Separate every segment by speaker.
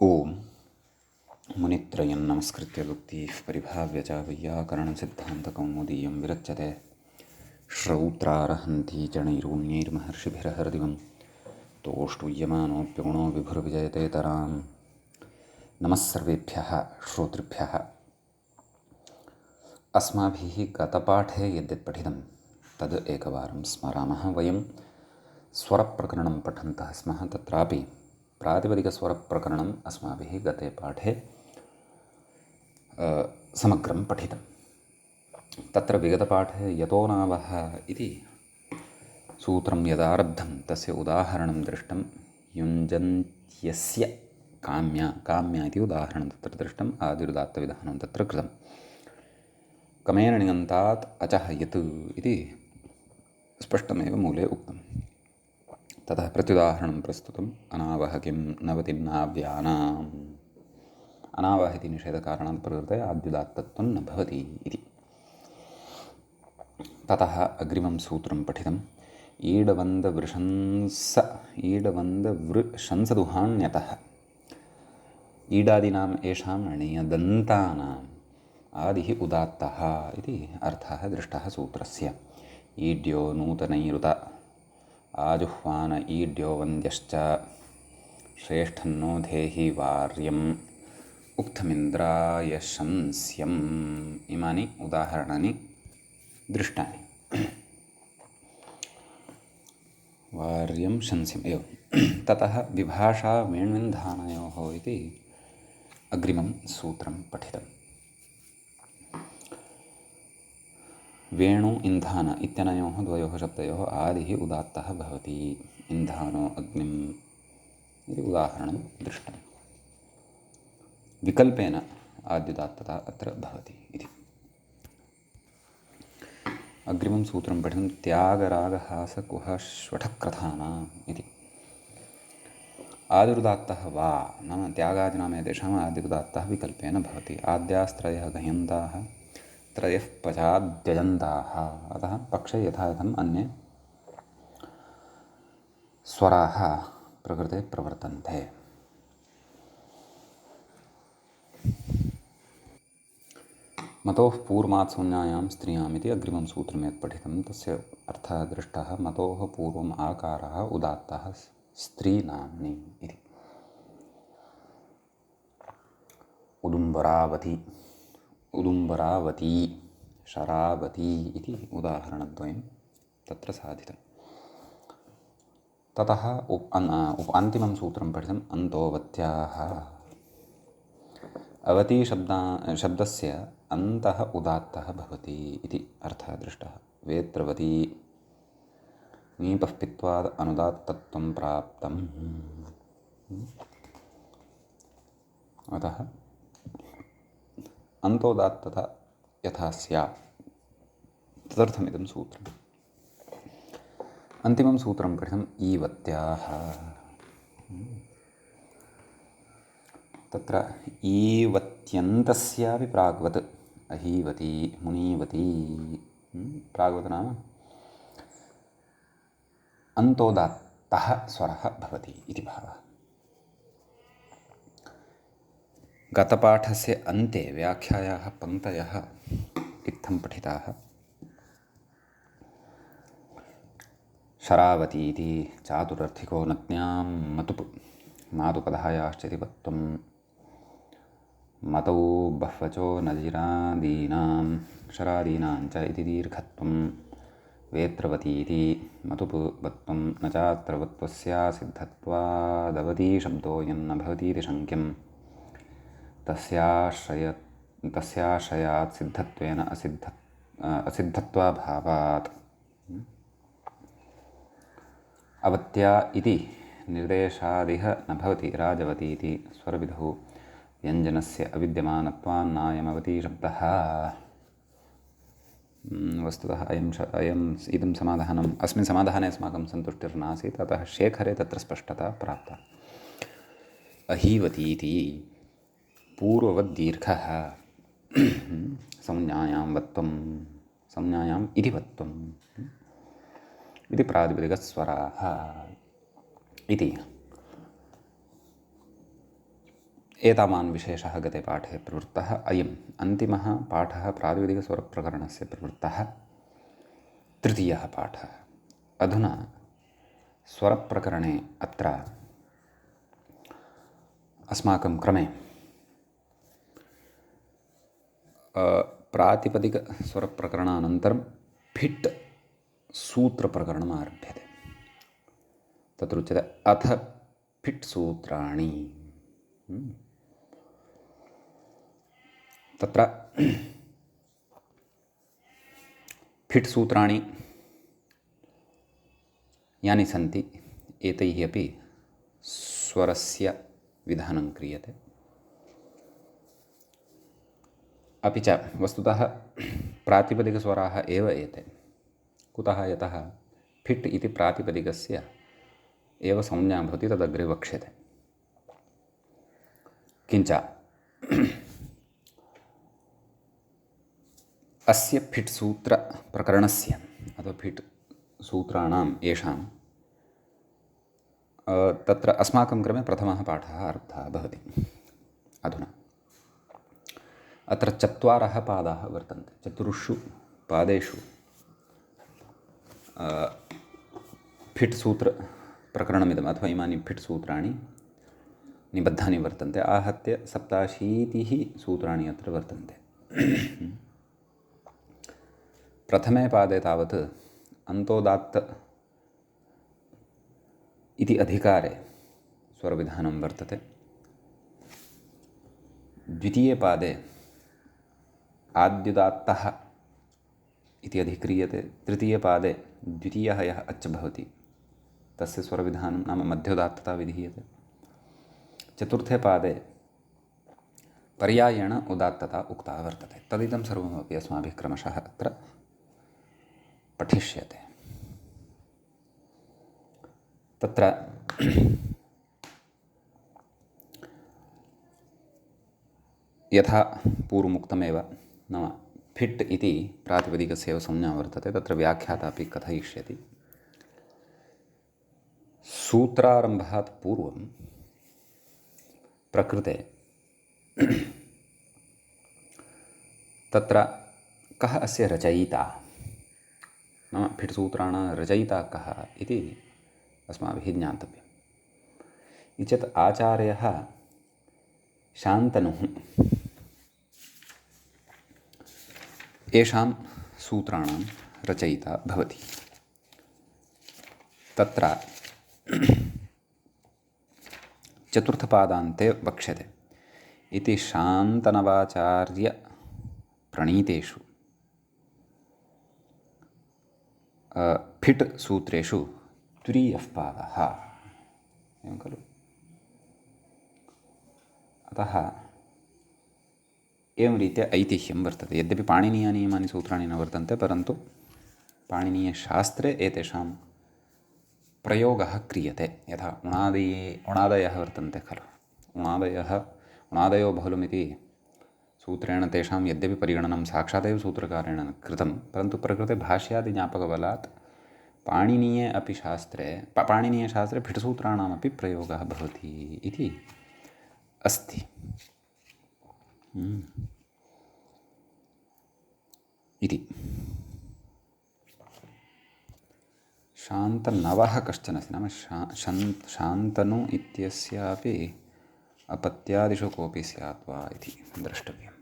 Speaker 1: ओम मुनित्रयं नमस्कृत्य दुक्तिः परिभाव्य च वैयाकरणसिद्धान्तकौमुदीयं विरच्यते श्रौत्रारहन्ति चणैरूण्यैर्महर्षिभिरहरदिवं तोष्टुय्यमानोऽप्यगुणो विभुर्विजयतेतराम्। नमः सर्वेभ्यः श्रोतृभ्यः। अस्माभिः गतपाठे यद्यत् पठितं तद् एकवारं स्मरामः। वयं स्वरप्रकरणं पठन्तः स्मः। तत्रापि प्रातिपदिकस्वरप्रकरणम् अस्माभिः गते पाठे समग्रं पठितं। तत्र विगतपाठे यतो नावः इति सूत्रं यदारब्धं तस्य उदाहरणं दृष्टं। युञ्जन्त्यस्य काम्या इति उदाहरणं तत्र दृष्टम्। आदिरुदात्तविधानं तत्र कृतं। कमेन णिगन्तात् अचः यत् इति स्पष्टमेव मूले उक्तं। ततः प्रत्युदाहरणं प्रस्तुतम्। अनावह किं नवतिन्नाव्यानाम्। अनावह इति निषेधकारणात् प्रकृते आद्युदात्तत्वं न भवति इति। ततः अग्रिमं सूत्रं पठितम्। ईडवन्दवृशंसदुहाण्यतः ईडादीनाम् येषां णियदन्तानाम् आदिः उदात्तः इति अर्थः दृष्टः सूत्रस्य। ईड्यो नूतनैरुत आजुह्वान ईड्यो वन्द्यश्च श्रेष्ठन्नो धेहि वार्यम् उक्थमिन्द्राय शंस्यम्। इमानि उदाहरणानि दृष्टानि। वार्यं शंस्यम् एवं। ततः विभाषा वेण्विन्धानयोः इति अग्रिमं सूत्रं पठितम्। वेणु इन्धान इत्यनयोः द्वयोः शब्दयोः आदिः उदात्तः भवति। इन्धानो अग्निम् इति उदाहरणं दृष्टं। विकल्पेन आद्युदात्तता अत्र भवति इति। अग्रिमं सूत्रं पठितं। त्यागरागहासकुहश्वठक्रथानाम् इति। आदिरुदात्तः वा नाम त्यागादिनाम एतेषाम् आदिरुदात्तः विकल्पेन भवति। आद्यास्त्रयः गह्यन्ताः त्रयः पचाद्यजन्ताः। अतः पक्षे यथा यथम् अन्ये स्वराः प्रकृते प्रवर्तन्ते। मतोः पूर्वात् संज्ञायां स्त्रियाम् इति अग्रिमं सूत्रं यत् पठितं तस्य अर्थः दृष्टः। मतोः पूर्वम् आकारः उदात्तः स्त्रीनाम्नि इति। उदुम्बरावती शरावती इति उदाहरणद्वयं तत्र साधितम्। ततः अन्तिमं सूत्रं पठितम्। अन्तोवत्याः। अवती शब्दस्य अन्तः उदात्तः भवति इति अर्थः दृष्टः। वेत्रवती नीपः पित्वाद् अनुदात्तत्वं प्राप्तम्। अतः अन्तोदात्तता यथा स्यात् तदर्थमिदं सूत्रम्। अन्तिमं सूत्रं पठितम्। ईवत्याः। तत्र ईवत्यन्तस्यापि प्राग्वत् अहीवती मुनीवती। प्राग्वत् नाम अन्तोदात्तः स्वरः भवति इति भावः। गतपाठस्य अन्ते व्याख्यायाः पङ्क्तयः इत्थं पठिताः। शरावती इति चातुरर्थिको नज्ञां मतुप् मातुपधायाश्चति वत्वं मतौ बह्वचो नजिरादीनां शरादीनां च इति दीर्घत्वं। वेत्रवती इति मतुप् वत्वं न चात्र वत्वस्यासिद्धत्वादवती शब्दो यन्न भवतीति शङ्क्यं। तस्याश्रयात् सिद्धत्वेन असिद्धत्वाभावात्। अवत्या इति निर्देशादिह न भवति। राजवती इति स्वरविधौ व्यञ्जनस्य अविद्यमानत्वान्नायमवती शब्दः। वस्तुतः इदं समाधानम् अस्मिन् समाधाने अस्माकं सन्तुष्टिर्नासीत्। अतः शेखरे तत्र स्पष्टता प्राप्ता। अहीवती इति पूर्ववद्दीर्घः संज्ञायां वत्वं संज्ञायाम् इति वत्वम् इति प्रातिपदिकस्वराः इति एतावान् विशेषः गते पाठे प्रवृत्तः। अयम् अन्तिमः पाठः प्रातिपदिकस्वरप्रकरणस्य प्रवृत्तः तृतीयः पाठः। अधुना स्वरप्रकरणे अत्र अस्माकं क्रमे प्रातिपदिकस्वरप्रकरणानन्तरं फिट् सूत्रप्रकरणम् आरभ्यते। तत्र उच्यते अथ फिट् सूत्राणि। तत्र फिट् सूत्राणि यानि सन्ति एतैः अपि स्वरस्य विधानं क्रियते। अपि च वस्तुतः प्रातिपदिकस्वराः एव एते। कुतः? यतः फिट् इति प्रातिपदिकस्य एव संज्ञा भवति, तदग्रे वक्ष्यते। किञ्च अस्य फिट् सूत्रप्रकरणस्य अथवा फिट् सूत्राणां येषां तत्र अस्माकं क्रमे प्रथमः पाठः आरब्धः भवति। अधुना अत्र 4 पादाः वर्तन्ते। 4 पादेषु फिट् सूत्रप्रकरणमिदम् अथवा इमानि फिट् सूत्राणि निबद्धानि वर्तन्ते। आहत्य 87 सूत्राणि अत्र वर्तन्ते। प्रथमे पादे तावत् अन्तोदात्त इति अधिकारे स्वरविधानं वर्तते। द्वितीये पादे आद्युदात्तः इति अधिक्रियते। तृतीयपादे द्वितीयः यः अच् भवति तस्य स्वरविधानं नाम मध्योदात्तता विधीयते। चतुर्थे पादे पर्यायेण उदात्तता उक्ता वर्तते। तदिदं सर्वमपि अस्माभिः क्रमशः अत्र पठिष्यते। तत्र यथा पूर्वमुक्तमेव, नाम फिट् इति प्रातिपदिकस्य एव संज्ञा वर्तते। तत्र व्याख्याता अपि कथयिष्यति। सूत्रारम्भात् पूर्वं प्रकृते तत्र कः अस्य रचयिता, नाम फिट् सूत्राणां रचयिता कः इति अस्माभिः ज्ञातव्यम्। इचेत् आचार्यः शान्तनुः येषां सूत्राणां रचयिता भवति। तत्र चतुर्थपादान्ते वक्ष्यते इति शान्तनवाचार्य प्रणीतेषु फिट् सूत्रेषु तुरीयः पादः। एवं खलु? अतः एवं रीत्या ऐतिह्यं वर्तते। यद्यपि पाणिनीयनियमानि सूत्राणि न वर्तन्ते, परन्तु पाणिनीयशास्त्रे एतेषां प्रयोगः क्रियते। यथा उणादयः वर्तन्ते खलु, उणादयो बहुलमिति सूत्रेण तेषां यद्यपि परिगणनं साक्षादेव सूत्रकारेण कृतं, परन्तु प्रकृते भाष्यादिज्ञापकबलात् पाणिनीयशास्त्रे फिट्सूत्राणामपि प्रयोगः भवति इति अस्ति। इति शान्तनवः कश्चन अस्ति, नाम शान्तनु इत्यस्यापि अपत्यादिषु कोऽपि स्यात् वा इति द्रष्टव्यम्।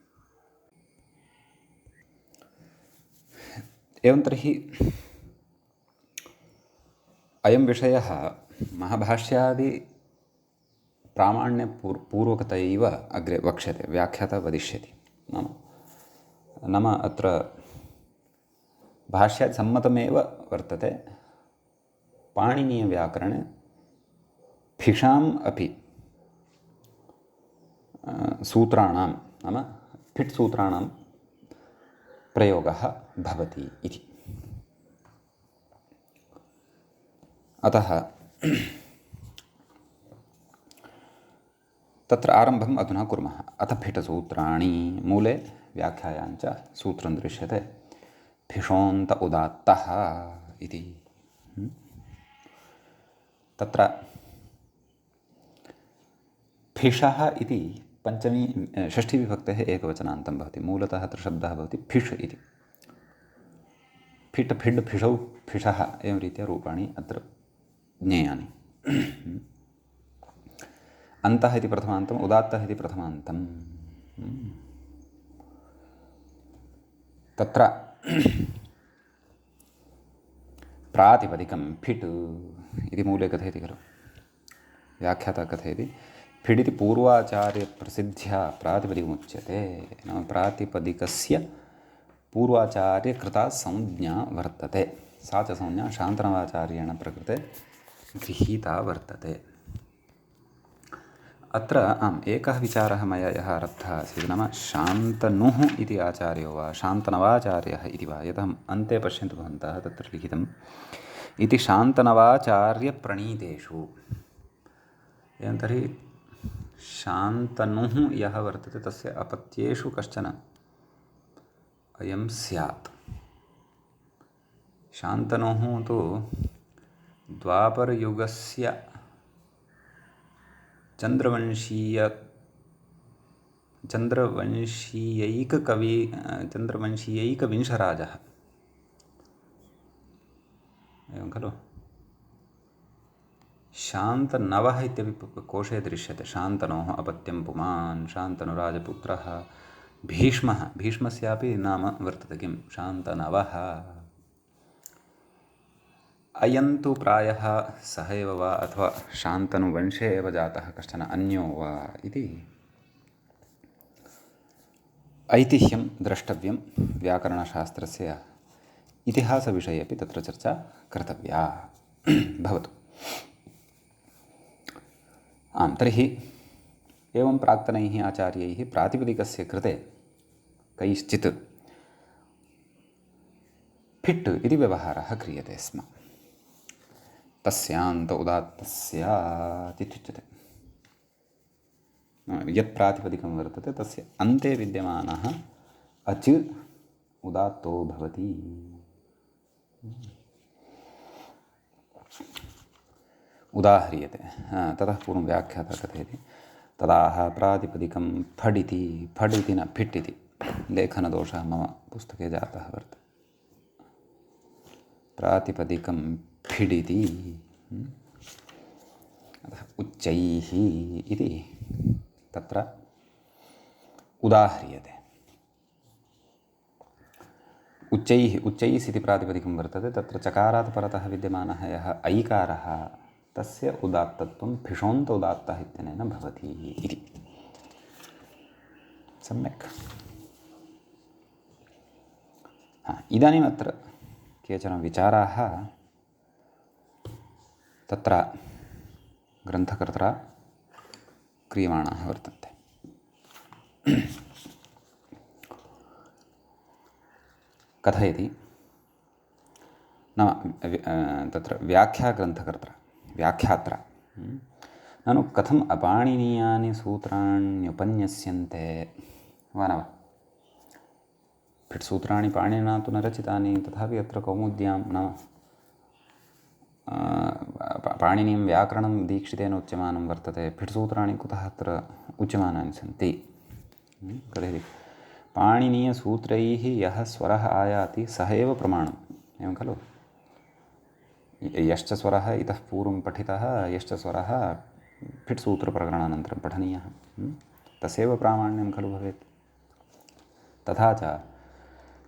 Speaker 1: एवं तर्हि अयं विषयः महाभाष्यादि प्रामाण्यपूर्वकतैव अग्रे वक्ष्यते, व्याख्याता वदिष्यति। नाम अत्र भाष्यात्सम्मतमेव वर्तते। पाणिनीयव्याकरणे फिषाम् अपि सूत्राणां, नाम फिट् सूत्राणां प्रयोगः भवति इति। अतः तत्र आरम्भम् अधुना कुर्मः। अथ फिट् सूत्राणि, मूले व्याख्यायां च सूत्रं दृश्यते, फिषोऽन्त उदात्तः इति। तत्र फिषः इति पञ्चमी षष्ठीविभक्तेः एकवचनान्तं भवति। मूलतः अत्र शब्दः भवति फिष् इति। फिट् फिड् फिषौ फिषः एवं रीत्या रूपाणि अत्र ज्ञेयानि। अन्तः इति प्रथमान्तम्, उदात्तः इति प्रथमान्तम्। तत्र प्रातिपदिकं फिट् इति मूले कथयति खलु, व्याख्याता कथयति फिट् इति पूर्वाचार्यप्रसिद्ध्या प्रातिपदिकमुच्यते। नाम प्रातिपदिकस्य पूर्वाचार्यकृता संज्ञा वर्तते। सा च संज्ञा शान्तनवाचार्येण प्रकृते गृहीता वर्तते। अत्र एकः विचारः मया यः आरब्धः आसीत्, नाम शान्तनुः इति आचार्यो वा शान्तनवाचार्यः इति वा, यतः अन्ते पश्यन्तु भवन्तः तत्र लिखितम् इति शान्तनवाचार्यप्रणीतेषु। एवं तर्हि शान्तनुः यः वर्तते तस्य अपत्येषु कश्चन अयं स्यात्। शान्तनुः तु द्वापरयुगस्य चन्द्रवंशीयैकविंशराजः, एवं खलु। शान्तनवः इत्यपि कोशे दृश्यते। शान्तनोः अपत्यं पुमान्, शान्तनुराजपुत्रः, भीष्मः, भीष्मस्यापि नाम वर्तते किं, शान्तनवः। अयं तु प्रायः सः एव वा अथवा शान्तनुवंशे एव जातः कश्चन अन्यो वा इति ऐतिह्यं द्रष्टव्यं। व्याकरणशास्त्रस्य इतिहासविषये अपि तत्र चर्चा कर्तव्या भवतु। तर्हि एवं प्राक्तनैः आचार्यैः प्रातिपदिकस्य कृते कैश्चित् फिट् इति व्यवहारः क्रियते स्म। तस्यान्त उदात्तस्यात् इत्युच्यते। यत् प्रातिपदिकं वर्तते तस्य अन्ते विद्यमानः अच् उदात्तो भवति। उदाह्रियते। ततः पूर्वं व्याख्याता कथयति तदाह प्रातिपदिकं फड् इति, फड् इति न फिट् इति लेखनदोषः मम पुस्तके जातः वर्तते। प्रातिपदिकं फिड् इति अतः उच्चैः इति तत्र उदाह्रियते। उच्चैः, उच्चैस् इति प्रातिपदिकं वर्तते। तत्र चकारात् परतः विद्यमानः यः ऐकारः तस्य उदात्तत्वं फिषोन्त उदात्तः इत्यनेन भवति इति। सम्यक्। इदानीम् अत्र केचन विचाराः तत्र ग्रन्थकर्त्रा क्रियमाणाः वर्तन्ते। कथयति नाम तत्र व्याख्यात्रा ननु कथम् अपाणिनीयानि सूत्राण्युपन्यस्यन्ते वा न वा। फिट् सूत्राणि पाणिनिना तु न रचितानि, तथापि अत्र कौमुद्यां नाम पाणिनीयं व्याकरणं दीक्षितेन उच्यमानं वर्तते। फिट् सूत्राणि कुतः अत्र उच्यमानानि सन्ति। कथयति पाणिनीयसूत्रैः यः स्वरः आयाति सः एव प्रमाणम्, एवं खलु। यश्च स्वरः इतः पूर्वं पठितः, यश्च स्वरः फिट् सूत्रप्रकरणानन्तरं पठनीयः, तस्यैव प्रामाण्यं खलु भवेत्। तथा च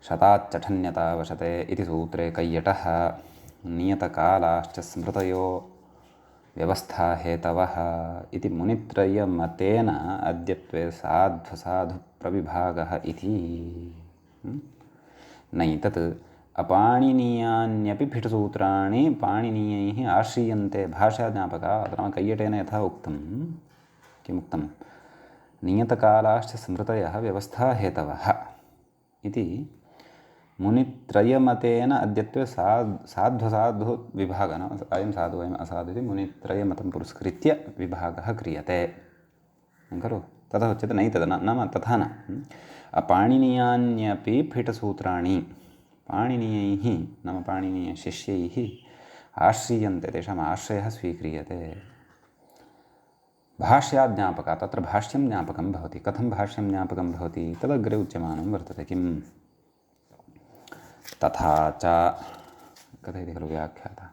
Speaker 1: शताच्चठन्यता वशते इति सूत्रे कैयटः नियतकालाश्च स्मृतयो व्यवस्थाहेतवः इति मुनित्रयमतेन अद्यत्वे साध्वसाधुप्रविभागः इति। नैतत् अपाणिनीयान्यपि फिट् सूत्राणि पाणिनीयैः आश्रीयन्ते भाषाज्ञापकात्। नाम कैयटेन यथा उक्तं, किमुक्तं, नियतकालाश्च स्मृतयः व्यवस्थाहेतवः इति मुनित्रयमतेन अद्यत्वे साध्वसाधु विभागः, नाम अयं साधु अयम् असाधु इति मुनित्रयमतं पुरस्कृत्य विभागः क्रियते खलु। तथा उच्यते नैतद् नाम तथा न। पाणिनीयान्यपि फिट् सूत्राणि पाणिनीयैः नाम पाणिनीयशिष्यैः आश्रीयन्ते, तेषाम् आश्रयः स्वीक्रियते। भाष्यात् ज्ञापकात् तत्र भाष्यं ज्ञापकं भवति। कथं भाष्यं ज्ञापकं भवति तदग्रे उच्यमानं वर्तते। किं तथा च कथयति खलु व्याख्याता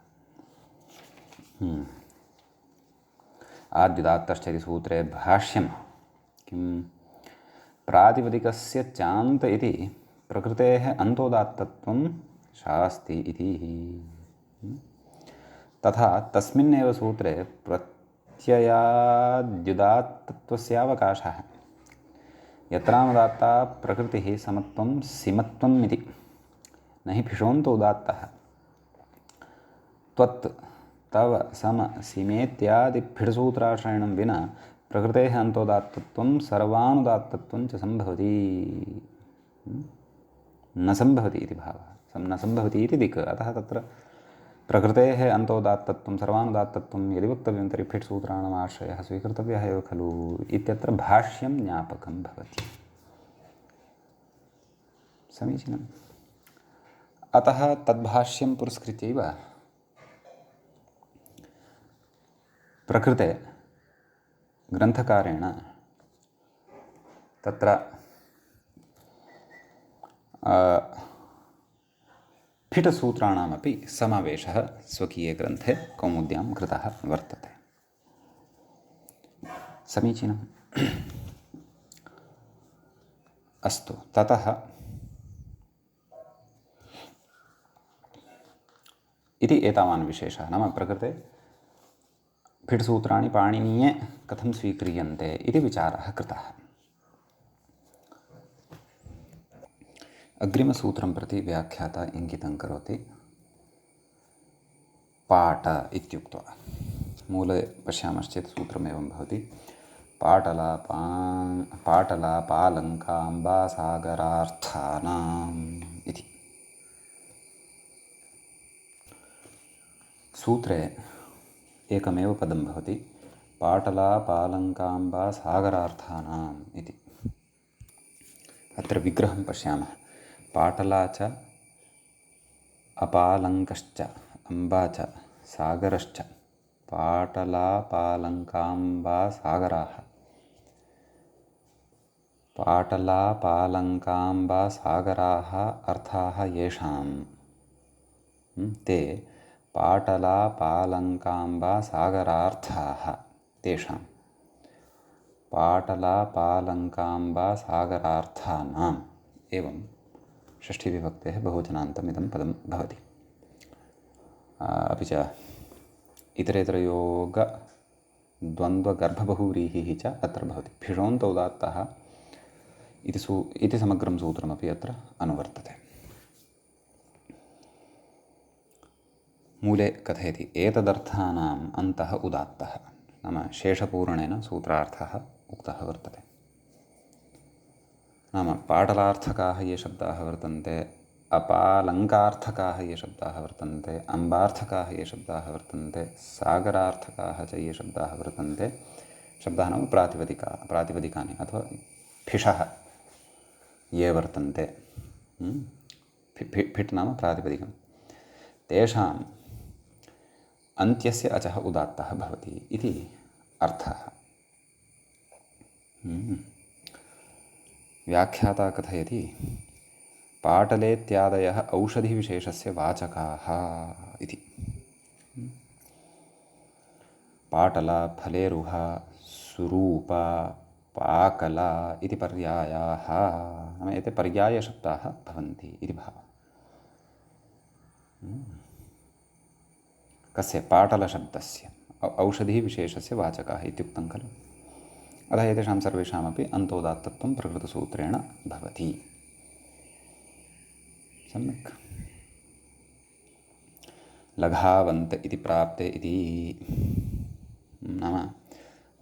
Speaker 1: आद्युदात्तश्च इति सूत्रे भाष्यं किं प्रातिपदिकस्य चान्त इति प्रकृतेः अन्तोदात्तत्वं शास्ति इति। तथा तस्मिन्नेव सूत्रे प्रत्ययाद्युदात्तत्वस्यावकाशः यत्रानुदात्ता प्रकृतिः समत्वं सिमत्वम् इति न हि फिषोऽन्तो उदात्तः त्वत् तव सम सिमेत्यादि फिडसूत्राश्रयणं विना प्रकृतेः अन्तोदात्तत्वं सर्वानुदात्तत्वं च सम्भवति न सम्भवति इति भावः। न सम्भवति इति दिक्। अतः तत्र प्रकृतेः अन्तोदात्तत्वं सर्वानुदात्तत्वं यदि वक्तव्यं तर्हि फिट् सूत्राणाम् आश्रयः स्वीकर्तव्यः एव खलु इत्यत्र भाष्यं ज्ञापकं भवति। समीचीनम्। अतः तद्भाष्यं पुरस्कृत्यैव प्रकृते ग्रन्थकारेण तत्र फिटसूत्राणामपि समावेशः स्वकीये ग्रन्थे कौमुद्यां कृतः वर्तते। समीचीनम्। अस्तु, ततः इति एतावान् विशेषः, नाम प्रकृते फिट्सूत्राणि पाणिनीये कथं स्वीक्रियन्ते इति विचारः कृतः। अग्रिमसूत्रं प्रति व्याख्याता इङ्गितं करोति पाट इत्युक्त्वा। मूले पश्यामश्चेत् सूत्रमेवं भवति पाटलापालङ्काम्बासागरार्थानाम् इति। सूत्रे एकमेव पदं भवति पाटलापालङ्काम्बासागरार्थानाम् इति। अत्र विग्रहं पश्यामः। पाटला च अपालङ्कश्च अम्बा च सागरश्च पाटलापालङ्काम्बासागराः पाटलापालङ्काम्बासागराः अर्थाः येषां ते पाटलापालङ्काम्बासागरार्थाः तेषां पाटलापालङ्काम्बासागरार्थानाम् एवं षष्ठीविभक्तेः बहुवचनान्तमिदं पदं भवति। अपि च इतरेतरयोगद्वन्द्वगर्भबहुव्रीहिः च अत्र भवति। फिषोऽन्त उदात्तः इति समग्रं सूत्रमपि अत्र अनुवर्तते। मूले कथयति एतदर्थानाम् अन्तः उदात्तः, नाम शेषपूरणेन सूत्रार्थः उक्तः वर्तते। नाम पाटलार्थकाः ये शब्दाः वर्तन्ते, अपालङ्कार्थकाः ये शब्दाः वर्तन्ते, अम्बार्थकाः ये शब्दाः वर्तन्ते, सागरार्थकाः च ये शब्दाः वर्तन्ते, शब्दाः नाम प्रातिपदिकानि अथवा फिषः ये वर्तन्ते, फिट् नाम प्रातिपदिकं, तेषाम् अन्त्यस्य अचः उदात्तः भवति इति अर्थः। व्याख्याता कथयति पाटलेत्यादयः औषधिविशेषस्य वाचकाः इति। पाटला, फलेरुहा, सुरूपा, पाकला इति पर्यायाः, नाम एते पर्यायशब्दाः भवन्ति इति भावः। कस्य? पाटलशब्दस्य औषधिविशेषस्य वाचकाः इत्युक्तं खलु। अतः एतेषां सर्वेषामपि अन्तोदात्तत्वं प्रकृतसूत्रेण भवति। सम्यक्। लघावन्त इति प्राप्ते इति, नाम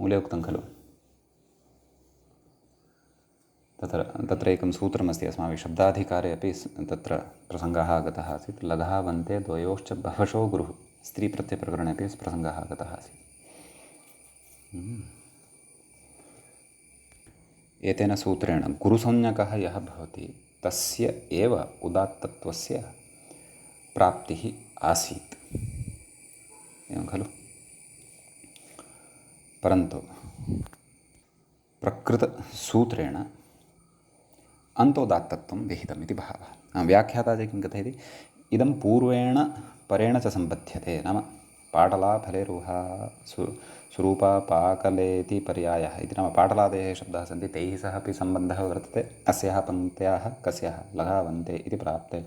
Speaker 1: मूले उक्तं खलु, तत्र एकं सूत्रमस्ति अस्माभिः शब्दाधिकारे अपि तत्र प्रसङ्गः आगतः आसीत्। लघावन्ते द्वयोश्च बहवशो गुरुः, स्त्रीप्रत्ययप्रकरणे अपि प्रसङ्गः आगतः आसीत्। एतेन सूत्रेण गुरुसंज्ञकः यः भवति तस्य एव उदात्तत्वस्य प्राप्तिः आसीत्, एवं खलु। परन्तु प्रकृतसूत्रेण अन्तोदात्तत्वं विहितमिति भावः। व्याख्याता च किं कथयति, इदं पूर्वेण परेण च सम्बध्यते, नाम पाटला फलेरुहा सुरूपा पाकलेति पर्यायः इति, नाम पाटलादयः शब्दाः सन्ति, तैः सह अपि सम्बन्धः वर्तते। अस्याः पङ्क्त्याः कस्याः लघावन्ते इति प्राप्ते,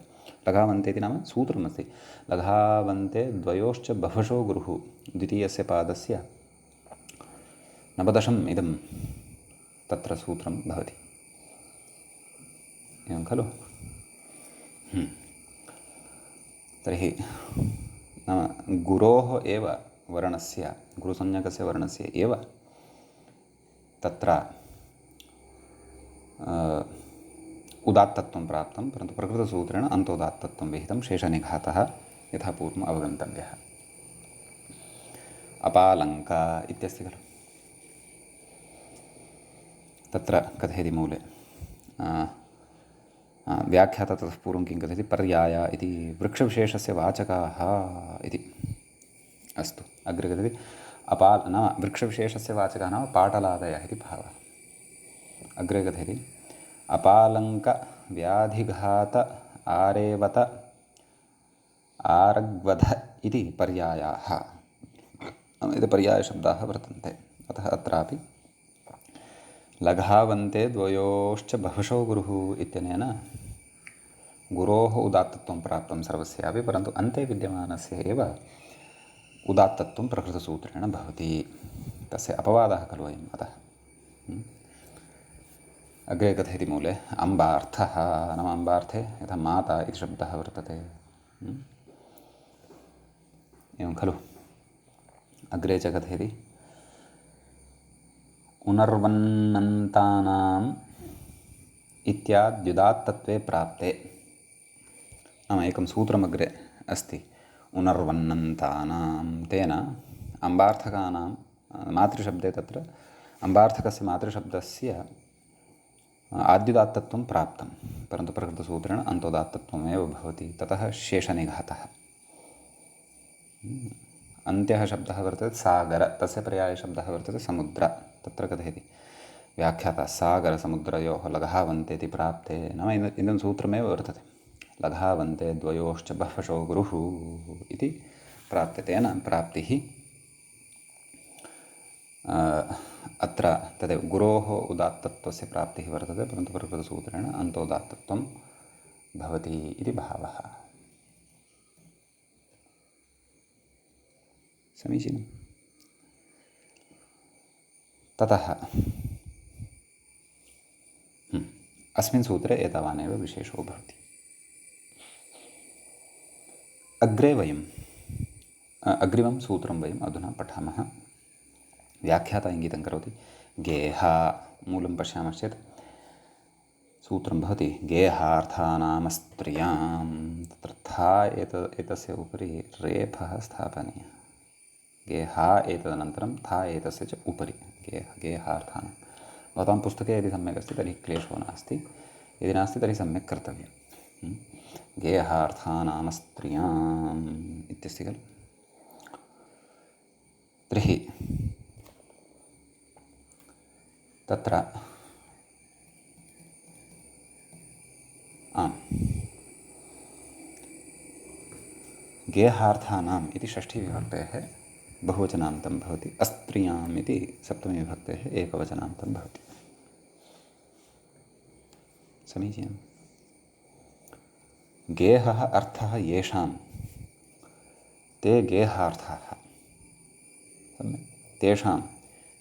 Speaker 1: लघावन्ते इति नाम सूत्रमस्ति, लघावन्ते द्वयोश्च बभषो गुरुः द्वितीयस्य पादस्य नवदशम् इदं तत्र सूत्रं भवति, एवं खलु। तर्हि नाम गुरोः एव वर्णस्य, गुरुसंज्ञकस्य वर्णस्य एव तत्र उदात्तत्वं प्राप्तं, परन्तु प्रकृतसूत्रेण अन्तोदात्तत्वं विहितं, शेषनिघातः यथा पूर्वम् अवगन्तव्यः। अपालङ्का इत्यस्ति खलु, तत्र कथयति मूले व्याख्याता ततः पूर्वं किं कथयति, पर्याय इति वृक्षविशेषस्य वाचकाः इति। अस्तु, अग्रे कथयति नाम वृक्षविशेषस्य वाचकः नाम पाटलादयः इति भावः। अग्रे कथयति अपालङ्कव्याधिघात आरेवत आरग्वध इति पर्यायाः, इति पर्यायशब्दाः वर्तन्ते। अतः अत्रापि लघावन्ते द्वयोश्च बहवशो गुरुः इत्यनेन गुरोः उदात्तत्वं प्राप्तं सर्वस्यापि, परन्तु अन्ते विद्यमानस्य एव उदात्तत्वं प्रकृतसूत्रेण भवति, तस्य अपवादः खलु अयम्। अतः अग्रे कथयति मूले अम्बार्थः, नाम अम्बार्थे यथा माता इति शब्दः वर्तते, एवं खलु। अग्रे च कथयति उनर्वन्नन्तानाम् इत्याद्युदात्तत्वे प्राप्ते, नाम एकं सूत्रमग्रे अस्ति, उनर्वन्नन्तानां, तेन अम्बार्थकानां मातृशब्दे तत्र अम्बार्थकस्य मातृशब्दस्य आद्युदात्तत्वं प्राप्तं, परन्तु प्रकृतसूत्रेण अन्तोदात्तत्वमेव भवति। ततः शेषनिघातः। अन्त्यः शब्दः वर्तते सागर, तस्य पर्यायशब्दः वर्तते समुद्र। तत्र कथयति व्याख्याता सागरसमुद्रयोः लघावन्ते इति प्राप्ते, नाम इदं सूत्रमेव वर्तते, लघावन्ते द्वयोश्च बहवशो गुरुः इति प्राप्ते, तेन प्राप्तिः अत्र तदेव गुरोः उदात्तत्वस्य प्राप्तिः वर्तते, परन्तु प्रकृतसूत्रेण अन्तोदात्तत्वं भवति इति भावः। समीचीनम्। ततः अस्मिन् सूत्रे एतावानेव विशेषो भवति। अग्रे वयम् अग्रिमं सूत्रं वयम् अधुना पठामः। व्याख्याता इङ्गितं करोति गेहा, मूलं पश्यामश्चेत् सूत्रं भवति गेहार्थानामस्त्रियां, तत्र था एतस्य उपरि रेफः स्थापनीयः, गेहा एतदनन्तरं था एतस्य च उपरि, गेहार्थानां। भवतां पुस्तके यदि सम्यक् अस्ति तर्हि क्लेशो नास्ति, यदि नास्ति तर्हि सम्यक् कर्तव्यं। गेहार्थानामस्त्रियाम् इत्यस्ति खलु। तर्हि तत्र गेहार्थानाम् इति षष्ठीविभक्तेः बहुवचनान्तं भवति, अस्त्रियाम् इति सप्तमीविभक्तेः एकवचनान्तं भवति। समीचीनं। गेहः अर्थः येषां, ते गेहार्थाः, सम्यक्, तेषां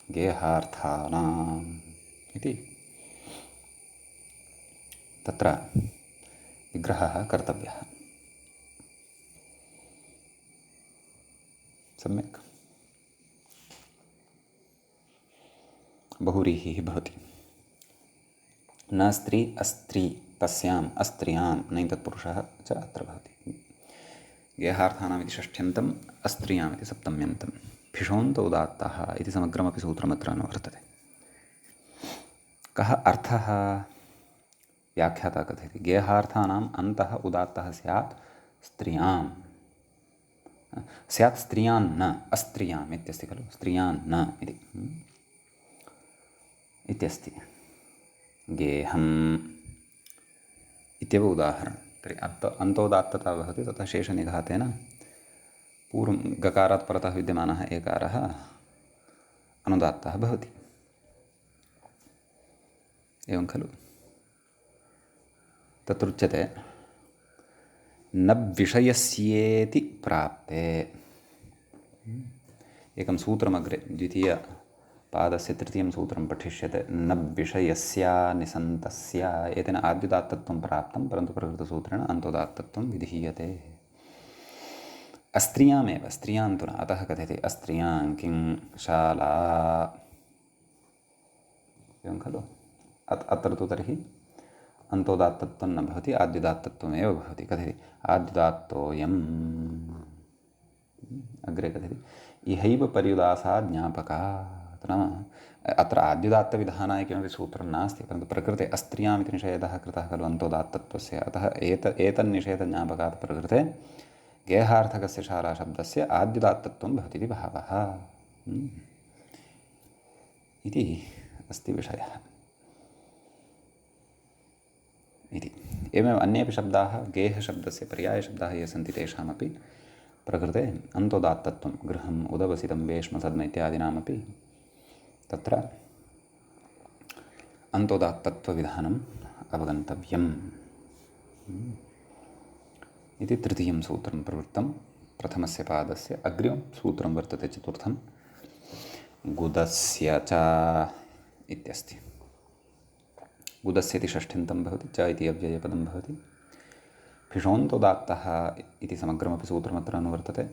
Speaker 1: गेहार्थानाम् इति तत्र विग्रहः कर्तव्यः। सम्यक्, बहुव्रीहिः भवति। न स्त्री अस्त्री, तस्याम् अस्त्रियां, नहि तत्पुरुषः च अत्र भवति। गेहार्थानाम् इति षष्ठ्यन्तम्, अस्त्रियाम् इति सप्तम्यन्तं, भिषोऽन्त उदात्तः इति समग्रमपि सूत्रमत्र अनुवर्तते। कः अर्थः? व्याख्याता कथयति गेहार्थानाम् अन्तः उदात्तः स्यात् स्त्रियां, स्यात् स्त्रियान् न, अस्त्रियाम् इत्यस्ति खलु, स्त्रियान् न इति। इत्यस्ति। गेहम् इत्येव उदाहरणं। तर्हि अन्तोदात्तता भवति, ततः शेषनिघातेन पूर्वं गकारात् परतः विद्यमानः एकारः अनुदात्तः भवति। एवं खलु? तत्रुच्यते न विषयस्येति प्राप्ते। एकं सूत्रमग्रे द्वितीयपादस्य तृतीयं सूत्रं पठिष्यते। न विषयस्या निसन्तस्य एतेन आद्युदात्तत्वं प्राप्तं, परन्तु प्रकृतसूत्रेण अन्तोदात्तत्वं विधीयते। अस्त्रियामेव, स्त्रियां तु न, अतः कथ्यते अस्त्रियां किं शाला, एवं खलु? अत्र तु तर्हि अन्तोदात्तत्वं न भवति, आद्युदात्तत्वमेव भवति। कथयति आद्युदात्तोऽयम्, अग्रे कथयति इहैव पर्युदासा ज्ञापका। नाम अत्र आद्युदात्तविधानाय किमपि सूत्रं नास्ति, परन्तु प्रकृते अस्त्रियाम् इति निषेधः कृतः खलु अन्तोदात्तत्वस्य, अतः एतन्निषेधज्ञापकात् प्रकृते गेहार्थकस्य शालाशब्दस्य आद्युदात्तत्वं भवति इति भावः इति अस्ति विषयः इति। एवमेव अन्येपि शब्दाः गेहशब्दस्य पर्यायशब्दाः ये सन्ति तेषामपि प्रकृते अन्तोदात्तत्वं, गृहम्, उदवसितं, वेश्म, सद्म इत्यादीनामपि तत्र अन्तोदात्तत्वविधानम् अवगन्तव्यम् इति तृतीयं सूत्रं प्रवृत्तं। प्रथमस्य पादस्य अग्रिमं सूत्रं वर्तते चतुर्थं, गुदस्य च इत्यस्ति। गुदस्य इति षष्ठ्यन्तं भवति, च इति अव्ययपदं भवति। फिषोऽन्तोदात्तः इति समग्रमपि सूत्रमत्र अनुवर्तते।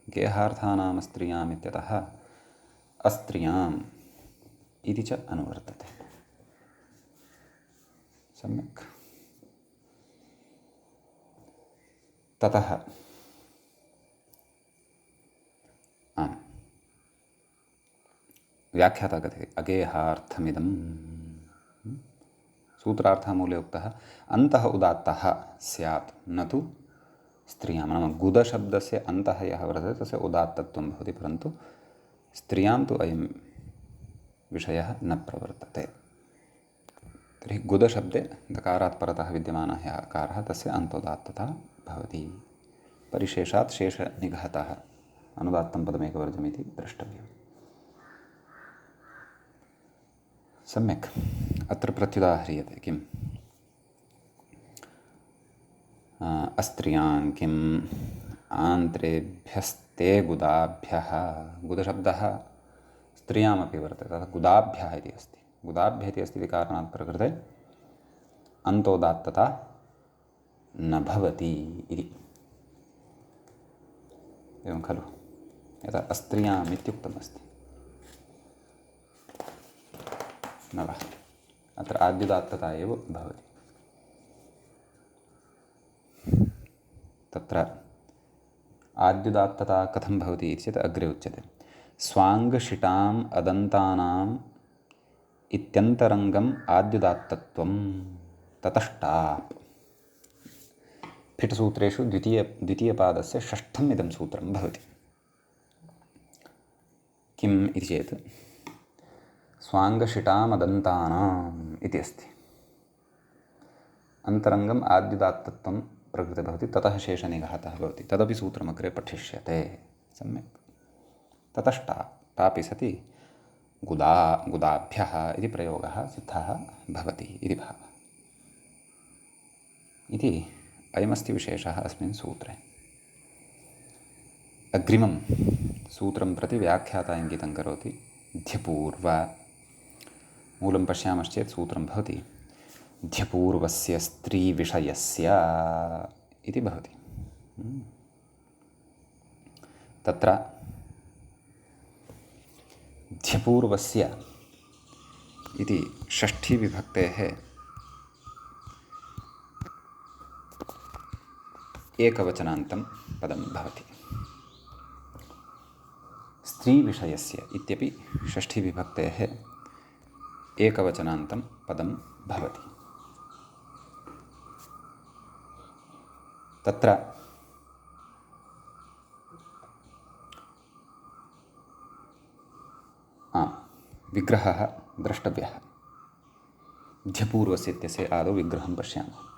Speaker 1: गेहार्थानाम् स्त्रियाम् इत्यतः अस्त्रियाम् इति च अनुवर्तते। सम्यक्। ततः व्याख्याता कथयति अगेहार्थमिदं। सूत्रार्थः मूले उक्तः अन्तः उदात्तः स्यात् न तु स्त्रियां। नाम गुदशब्दस्य अन्तः यः वर्तते तस्य उदात्तत्वं भवति, परन्तु स्त्रियां तु अयं विषयः न प्रवर्तते। तर्हि गुदशब्दे दकारात् परतः विद्यमानः यः अकारः तस्य अन्तोदात्तता भवति। परिशेषात् शेषनिघातः अनुदात्तं पदमेकवर्जमिति द्रष्टव्यम्। सम्यक्। अत्र प्रत्युदाह्रियते किम् अस्त्रियां किम् आन्त्रेभ्यस्ते गुदाभ्यः। गुदशब्दः स्त्रियामपि वर्तते, तथा गुदाभ्यः इति अस्ति। गुदाभ्यः इति अस्ति इति कारणात् प्रकृते अन्तोदात्तता न भवति इति। एवं खलु? यथा अस्त्रियाम् इत्युक्तमस्ति न वा? अत्र आद्युदात्तता एव भवति। तत्र आद्युदात्तता कथं भवति इति चेत् अग्रे उच्यते। स्वाङ्गशिटाम् अदन्तानाम् इत्यन्तरङ्गम् आद्युदात्तत्वं ततश्टाप्। फिट्सूत्रेषु द्वितीयपादस्य षष्ठम् इदं सूत्रं भवति। किम् इति चेत् स्वाङ्गशिटामदन्तानाम् इति अस्ति। अन्तरङ्गम् आद्युदात्तत्वं प्रकृते भवति, ततः शेषनिघातः भवति। तदपि सूत्रमग्रे पठिष्यते। सम्यक्। ततश्टाप्, टापि सति गुदाभ्यः इति प्रयोगः सिद्धः भवति इति भावः। इति अयमस्ति विशेषः अस्मिन् सूत्रे। अग्रिमं सूत्रं प्रति व्याख्याता इङ्गितं करोति। ध्यपूर्व मूलं पश्यामश्चेत् सूत्रं भवति ध्यपूर्वस्य स्त्रीविषयस्य इति भवति। तत्र ध्यपूर्वस्य इति षष्ठीविभक्तेः एकवचनान्तं पदं भवति। स्त्रीविषयस्य इत्यपि षष्ठीविभक्तेः एकवचनान्तं पदं भवति। तत्र विग्रहः द्रष्टव्यः। ध्यपूर्वस्य इत्यस्य आदौ विग्रहं पश्यामः।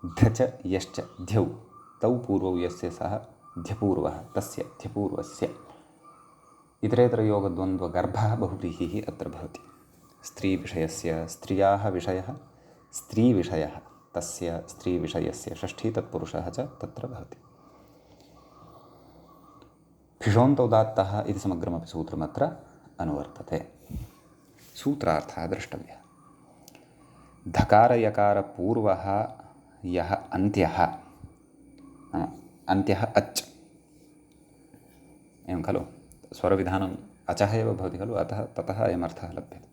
Speaker 1: ध च यश्च ध्यौ तौ पूर्वौ यस्य सः ध्यपूर्वः तस्य ध्यपूर्वस्य इतरेतरयोगद्वन्द्वगर्भः बहुव्रीहिः अत्र भवति। स्त्रीविषयस्य स्त्रियाः विषयः स्त्रीविषयः तस्य स्त्रीविषयस्य षष्ठी तत्पुरुषः च तत्र भवति। फिषोन्तोदात्तः इति समग्रमपि सूत्रमत्र अनुवर्तते। सूत्रार्थः द्रष्टव्यः। धकारयकारपूर्वः यः अन्त्यः अन्त्यः अच् एवं खलु स्वरविधानम् अचः एव भवति खलु, अतः ततः अयमर्थः लभ्यते।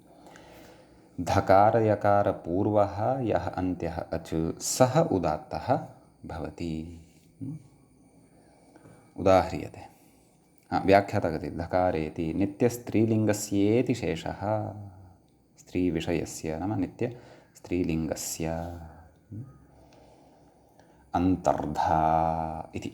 Speaker 1: धकारयकारपूर्वः यः अन्त्यः अच् सः उदात्तः भवति। उदाह्रियते। व्याख्याता कथयति धकारेति नित्यस्त्रीलिङ्गस्येति शेषः स्त्रीविषयस्य नाम नित्यस्त्रीलिङ्गस्य अन्तर्धा इति।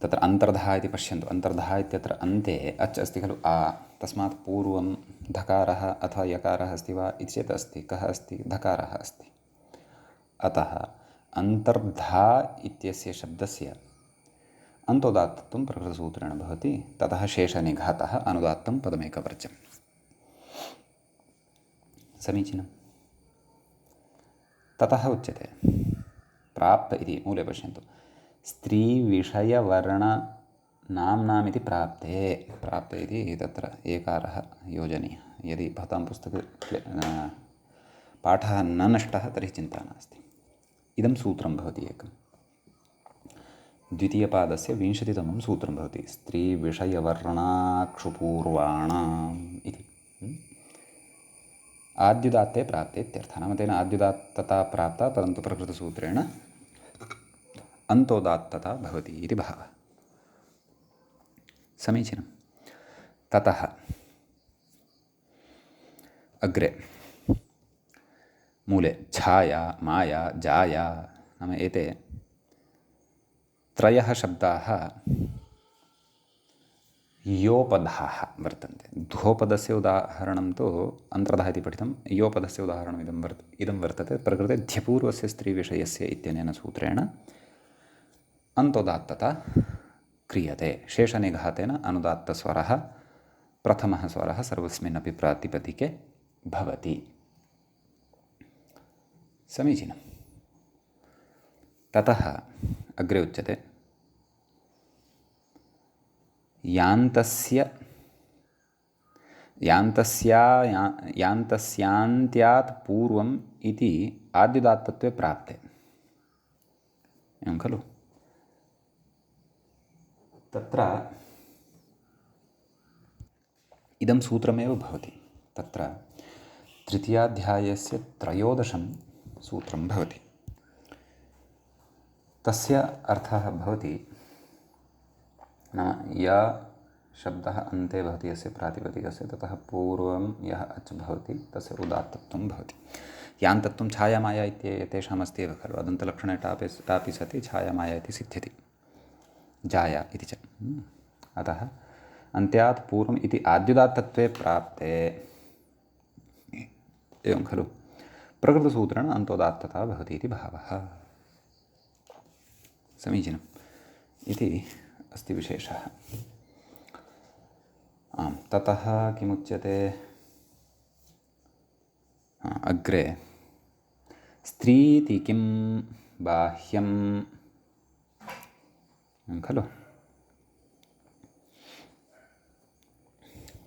Speaker 1: तत्र अन्तर्धा इति पश्यन्तु। अन्तर्धा इत्यत्र अन्ते अच् अस्ति खलु आ, तस्मात् पूर्वं धकारः अथवा यकारः अस्ति वा इति चेत् अस्ति। कः अस्ति? धकारः अस्ति। अतः अन्तर्धा इत्यस्य शब्दस्य अन्तोदात्तत्वं प्रकृतसूत्रेण भवति। ततः शेषनिघातः अनुदात्तं पदमेकवर्ज्यम्। समीचीनं। ततः उच्यते प्राप्त इति मूले पश्यन्तु। स्त्रीविषयवर्णनाम्नामिति प्राप्ते। प्राप्त इति तत्र एकारः योजनीयः। यदि भवतां पुस्तके पाठः न नष्टः तर्हि चिन्ता नास्ति। इदं सूत्रं भवति एकं। द्वितीयपादस्य 20तमं सूत्रं भवति स्त्रीविषयवर्णाक्षुपूर्वाणाम् इति। आद्युदात्ते प्राप्ते इत्यर्थः। नाम तेन आद्युदात्तता प्राप्ता, परन्तु प्रकृतसूत्रेण अन्तोदात्तता भवति इति भावः। समीचीनं। ततः अग्रे मूले छाया माया जाया नाम एते त्रयः शब्दाः योपधाः वर्तन्ते। ध्वोपदस्य उदाहरणं तु अन्तर्धा इति पठितं। योपदस्य उदाहरणम् इदं वर्तते। प्रकृते ध्यपूर्वस्य स्त्रीविषयस्य इत्यनेन सूत्रेण अन्तोदात्तता क्रियते। शेषनिघातेन अनुदात्तस्वरः प्रथमः स्वरः सर्वस्मिन्नपि प्रातिपदिके भवति। समीचीनं। ततः अग्रे उच्यते यान्तस्यान्त्यात् पूर्वम् इति आद्युदात्तत्वे प्राप्ते। एवं खलु। तत्र इदं सूत्रमेव भवति। तत्र तृतीयाध्यायस्य 13 सूत्रं भवति। तस्य अर्थः भवति नाम य शब्दः अन्ते भवति यस्य प्रातिपदिकस्य ततः पूर्वं यः अच् भवति तस्य उदात्तत्वं भवति। यान्तत्वं छायामाया इत्येतेषाम् अस्ति एव खलु। अदन्तलक्षणे टापि सति छायामाया इति सिद्ध्यति। जाया इति च। अतः अन्त्यात् पूर्वम् इति आद्युदात्तत्वे प्राप्ते एवं खलु प्रकृतसूत्रेण अन्तोदात्तता भवति इति भावः। समीचीनम् इति अस्ति विशेषः। आम्। ततः किमुच्यते अग्रे स्त्रीति किं बाह्यं खलु।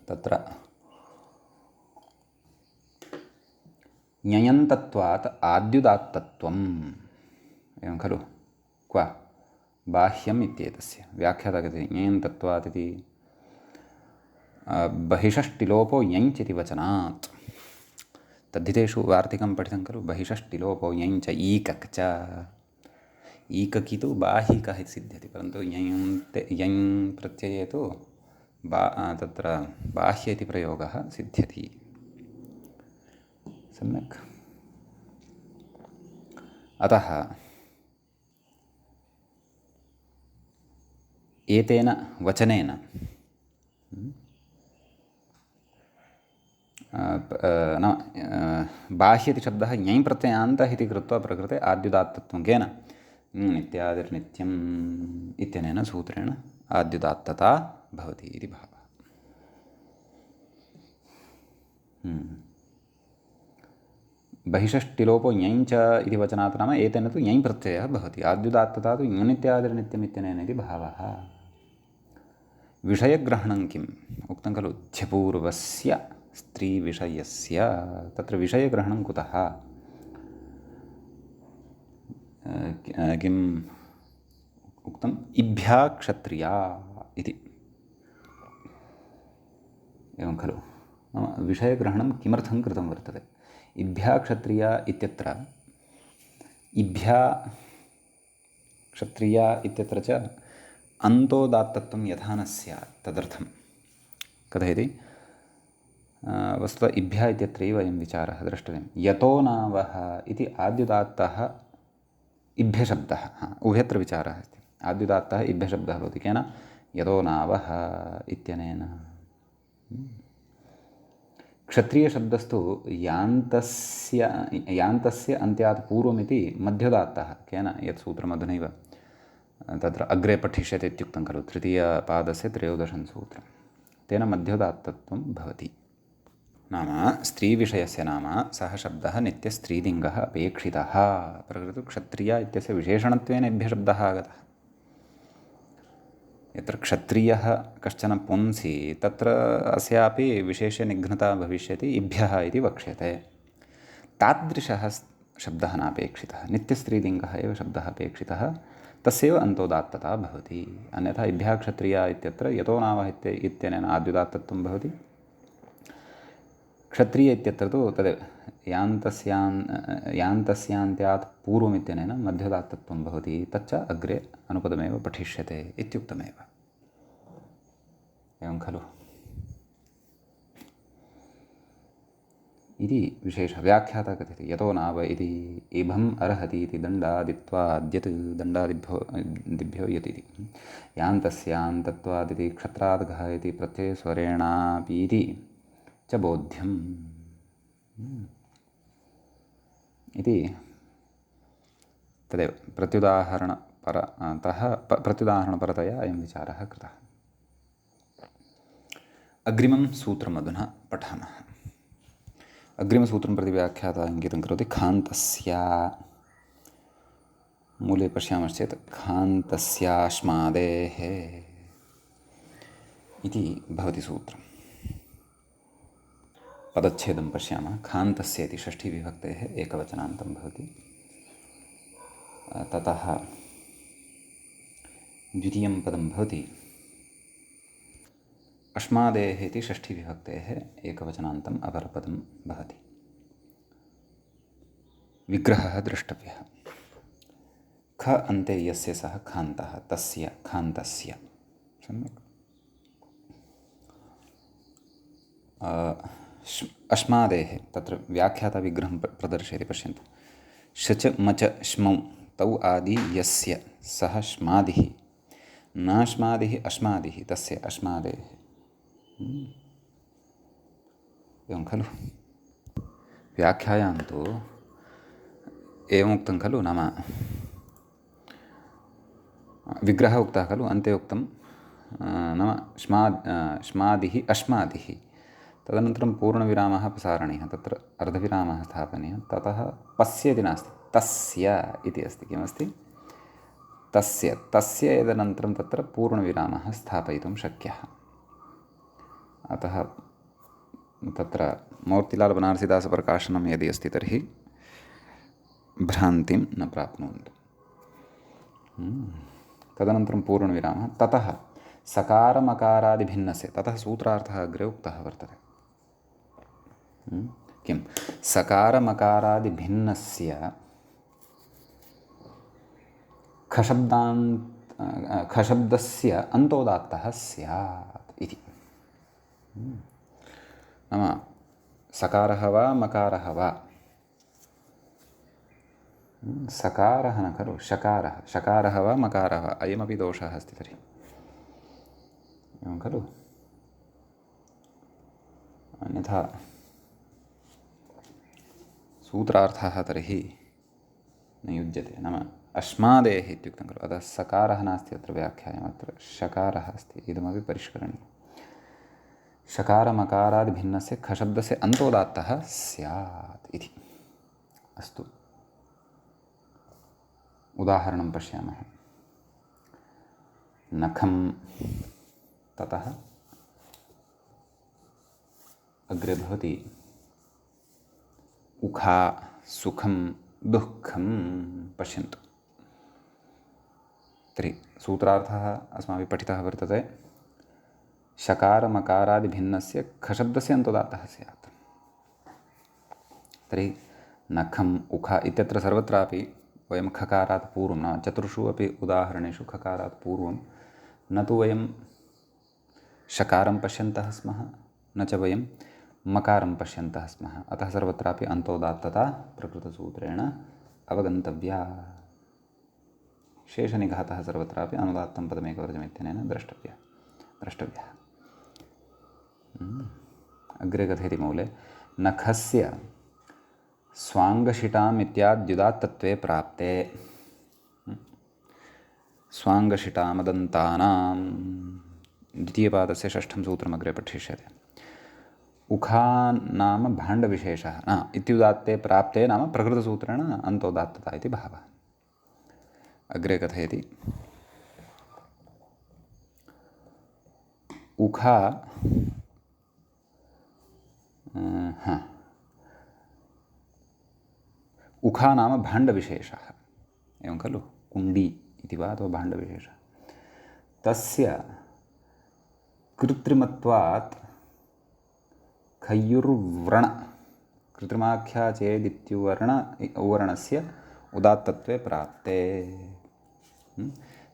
Speaker 1: तत्र ञयन्तत्वात् आद्युदात्तत्वम् एवं खलु। क्व बाह्यम् इत्येतस्य व्याख्याता कथयति ञयन्तत्वात् इति बहिषष्टिलोपो यञ्च इति वचनात्। तद्धितेषु वार्तिकं पठितं खलु। बहिषष्टिलोपो यञ्च ईकक् च। ईककि तु बाहिकः इति सिद्ध्यति, परन्तु यञ् प्रत्यये तु तत्र बाह्य इति प्रयोगः सिद्ध्यति। सम्यक्। अतः एतेन वचनेन नाम बाह्य इति शब्दः ञै प्रत्ययान्तः इति कृत्वा प्रकृते आद्युदात्तत्वं केन नित्यादिर्नित्यम् इत्यनेन सूत्रेण आद्युदात्तता भवति इति भावः। बहिषष्टिलोपो ञञ्च इति वचनात् नाम एतेन तु ञञ् प्रत्ययः भवति। आद्युदात्तता तु ञनित्यादिर्नित्यम् इत्यनेन इति भावः। विषयग्रहणं किम् उक्तं खलु ध्यपूर्वस्य स्त्रीविषयस्य, तत्र विषयग्रहणं कुतः? किम् उक्तम् इभ्या क्षत्रिया इति, एवं खलु। नाम विषयग्रहणं किमर्थं कृतं वर्तते? इभ्या क्षत्रिया इत्यत्र इभ्या क्षत्रिया इत्यत्र च अन्तोदात्तत्वं यथा न स्यात् तदर्थं। कथयति? वस्तुतः इभ्या इत्यत्रैव अयं विचारः द्रष्टव्यं। यतो नावः इति आद्युदात्तः इभ्यशब्दः, उभयत्र विचारः अस्ति। आद्युदात्तः इभ्यशब्दः भवति केन? यतो नावः इत्यनेन। क्षत्रियशब्दस्तु यान्तस्य अन्त्यात् पूर्वमिति मध्योदात्तः केन? यत् सूत्रम् अधुनैव तत्र अग्रे पठिष्यते इत्युक्तं खलु, तृतीयपादस्य त्रयोदशं सूत्रं, तेन मध्योदात्तत्वं भवति। नाम स्त्रीविषयस्य नाम सः शब्दः नित्यस्त्रीलिङ्गः अपेक्षितः। प्रकृतौ क्षत्रिय इत्यस्य विशेषणत्वेन इभ्यशब्दः आगतः। यत्र क्षत्रियः कश्चन पुंसि तत्र अस्यापि विशेषनिघ्नता भविष्यति, इभ्यः इति वक्ष्यते। तादृशः शब्दः नापेक्षितः, नित्यस्त्रीलिङ्गः एव शब्दः अपेक्षितः, तस्यैव अन्तोदात्तता भवति। अन्यथा इभ्यः क्षत्रिया इत्यत्र यतो नावः इत्यनेन आद्युदात्तत्वं भवति। क्षत्रिय इत्यत्र तु तदेव यान्तस्यान्त्यात् पूर्वमित्यनेन मध्योदात्तत्वं भवति। तच्च अग्रे अनुपदमेव पठिष्यते इत्युक्तमेव। एवं खलु। इति विशेषः। व्याख्याता कथयति यतो नाव इति एभम् अर्हति इति दण्डादित्वाद्यत् दण्डादिभ्यो यत् इति यान्तस्यान्तत्वादिति क्षत्राद्घः इति प्रत्ययस्वरेणापीति च बोध्यम् इति तदेव प्रत्युदाहरणपरतया अयं विचारः कृतः। अग्रिमं सूत्रम् अधुना पठामः। अग्रिमसूत्रं प्रति व्याख्याता इङ्गितं करोति खान्तस्य। मूले पश्यामश्चेत् खान्तस्याश्मादेः इति भवति सूत्रम्। पदच्छेदं पश्यामः। खान्तस्य इति षष्ठीविभक्तेः एकवचनान्तं भवति। ततः द्वितीयं पदं भवति अश्मादेः इति षष्ठीविभक्तेः एकवचनान्तम् अपरपदं भवति। विग्रहः द्रष्टव्यः। ख अन्ते यस्य सः खान्तः, तस्य खान्तस्य। सम्यक्। अश्मादेः तत्र व्याख्याता विग्रहं प्रदर्शयति, पश्यन्तु। शच मच श्मौ तौ आदि यस्य सः श्मादिः, नाश्मादिः अश्मादिः तस्य अश्मादेः। एवं खलु। व्याख्यायां तु एवमुक्तं खलु, नाम विग्रहः उक्तः खलु, अन्ते उक्तं नाम श्मादिः अश्मादिः, तदनन्तरं पूर्णविरामः अपसारणीयः, तत्र अर्धविरामः स्थापनीयः, ततः पस्य इति नास्ति, तस्य इति अस्ति। किमस्ति? तस्य यदनन्तरं तत्र पूर्णविरामः स्थापयितुं शक्यः। अतः तत्र मोतिलाल् बनारसीदासप्रकाशनं यदि अस्ति तर्हि भ्रान्तिं न प्राप्नुवन्तु। तदनन्तरं पूर्णविरामः, ततः सकारमकारादिभिन्नस्य, ततः सूत्रार्थः अग्रे उक्तः वर्तते। किं? सकारमकारादिभिन्नस्य खशब्दस्य अन्तोदात्तः स्यात् इति। नाम सकारः वा मकारः वा, सकारः न खलु, शकारः वा मकारः वा, अयमपि दोषः अस्ति तर्हि। एवं खलु। अन्यथा सूत्रार्थः तर्हि न युज्यते, नाम अस्मादेः इत्युक्तं खलु, अतः सकारः नास्ति अत्र व्याख्यायाम्, अत्र शकारः अस्ति, इदमपि परिष्करणीयम्। शकारमकारादिभिन्नस्य खशब्दस्य अन्तोदात्तः स्यात् इति। अस्तु, उदाहरणं पश्यामः। नखं, ततः अग्रे भवति उखा, सुखं दुःखं। पश्यन्तु, तर्हि सूत्रार्थः अस्माभिः पठितः वर्तते, शकारमकारादिभिन्नस्य खशब्दस्य अन्तोदात्तः स्यात्। तर्हि नखम् उखा इत्यत्र सर्वत्रापि वयं खकारात् पूर्वं, न चतुर्षु अपि उदाहरणेषु खकारात् पूर्वं न तु वयं शकारं पश्यन्तः स्मः, न च वयं मकारं पश्यन्तः स्मः। अतः सर्वत्रापि अन्तोदात्तता प्रकृतसूत्रेण अवगन्तव्या। शेषनिघातः सर्वत्रापि अनुदात्तं पदमेकवर्जमित्यनेन द्रष्टव्यः। अग्रे कथयति मूले, नखस्य स्वाङ्गशिटाम् इत्याद्युदात्तत्वे प्राप्ते। स्वाङ्गशिटामदन्तानां द्वितीयपादस्य षष्ठं सूत्रम् अग्रे पठिष्यते। उखा नाम भाण्डविशेषः, इत्युदात्ते प्राप्ते नाम प्रकृतसूत्रेण अन्तोदात्तता इति भावः। अग्रे कथयति, उखा उखा नाम भाण्डविशेषः, एवं खलु, कुण्डी इति वा अथवा भाण्डविशेषः। तस्य कृत्रिमत्वात् खय्युर्व्रण, कृत्रिमाख्या चेदित्युवर्णस्य उदात्तत्वे प्राप्ते।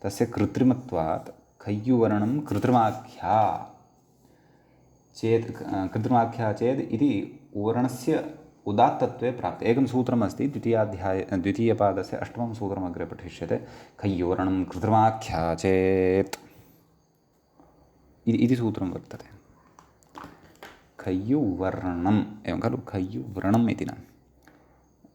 Speaker 1: तस्य कृत्रिमत्वात् खय्युवर्णं कृत्रिमाख्या चेत् इति वर्णस्य उदात्तत्वे प्राप्ते। एकं सूत्रमस्ति, द्वितीयपादस्य अष्टमं सूत्रम् अग्रे पठिष्यते। खय्युवर्णं कृत्रिमाख्या चेत् इति सूत्रं वर्तते। खय्युवर्णम्, एवं खलु, खय्युव्रणम् इति न।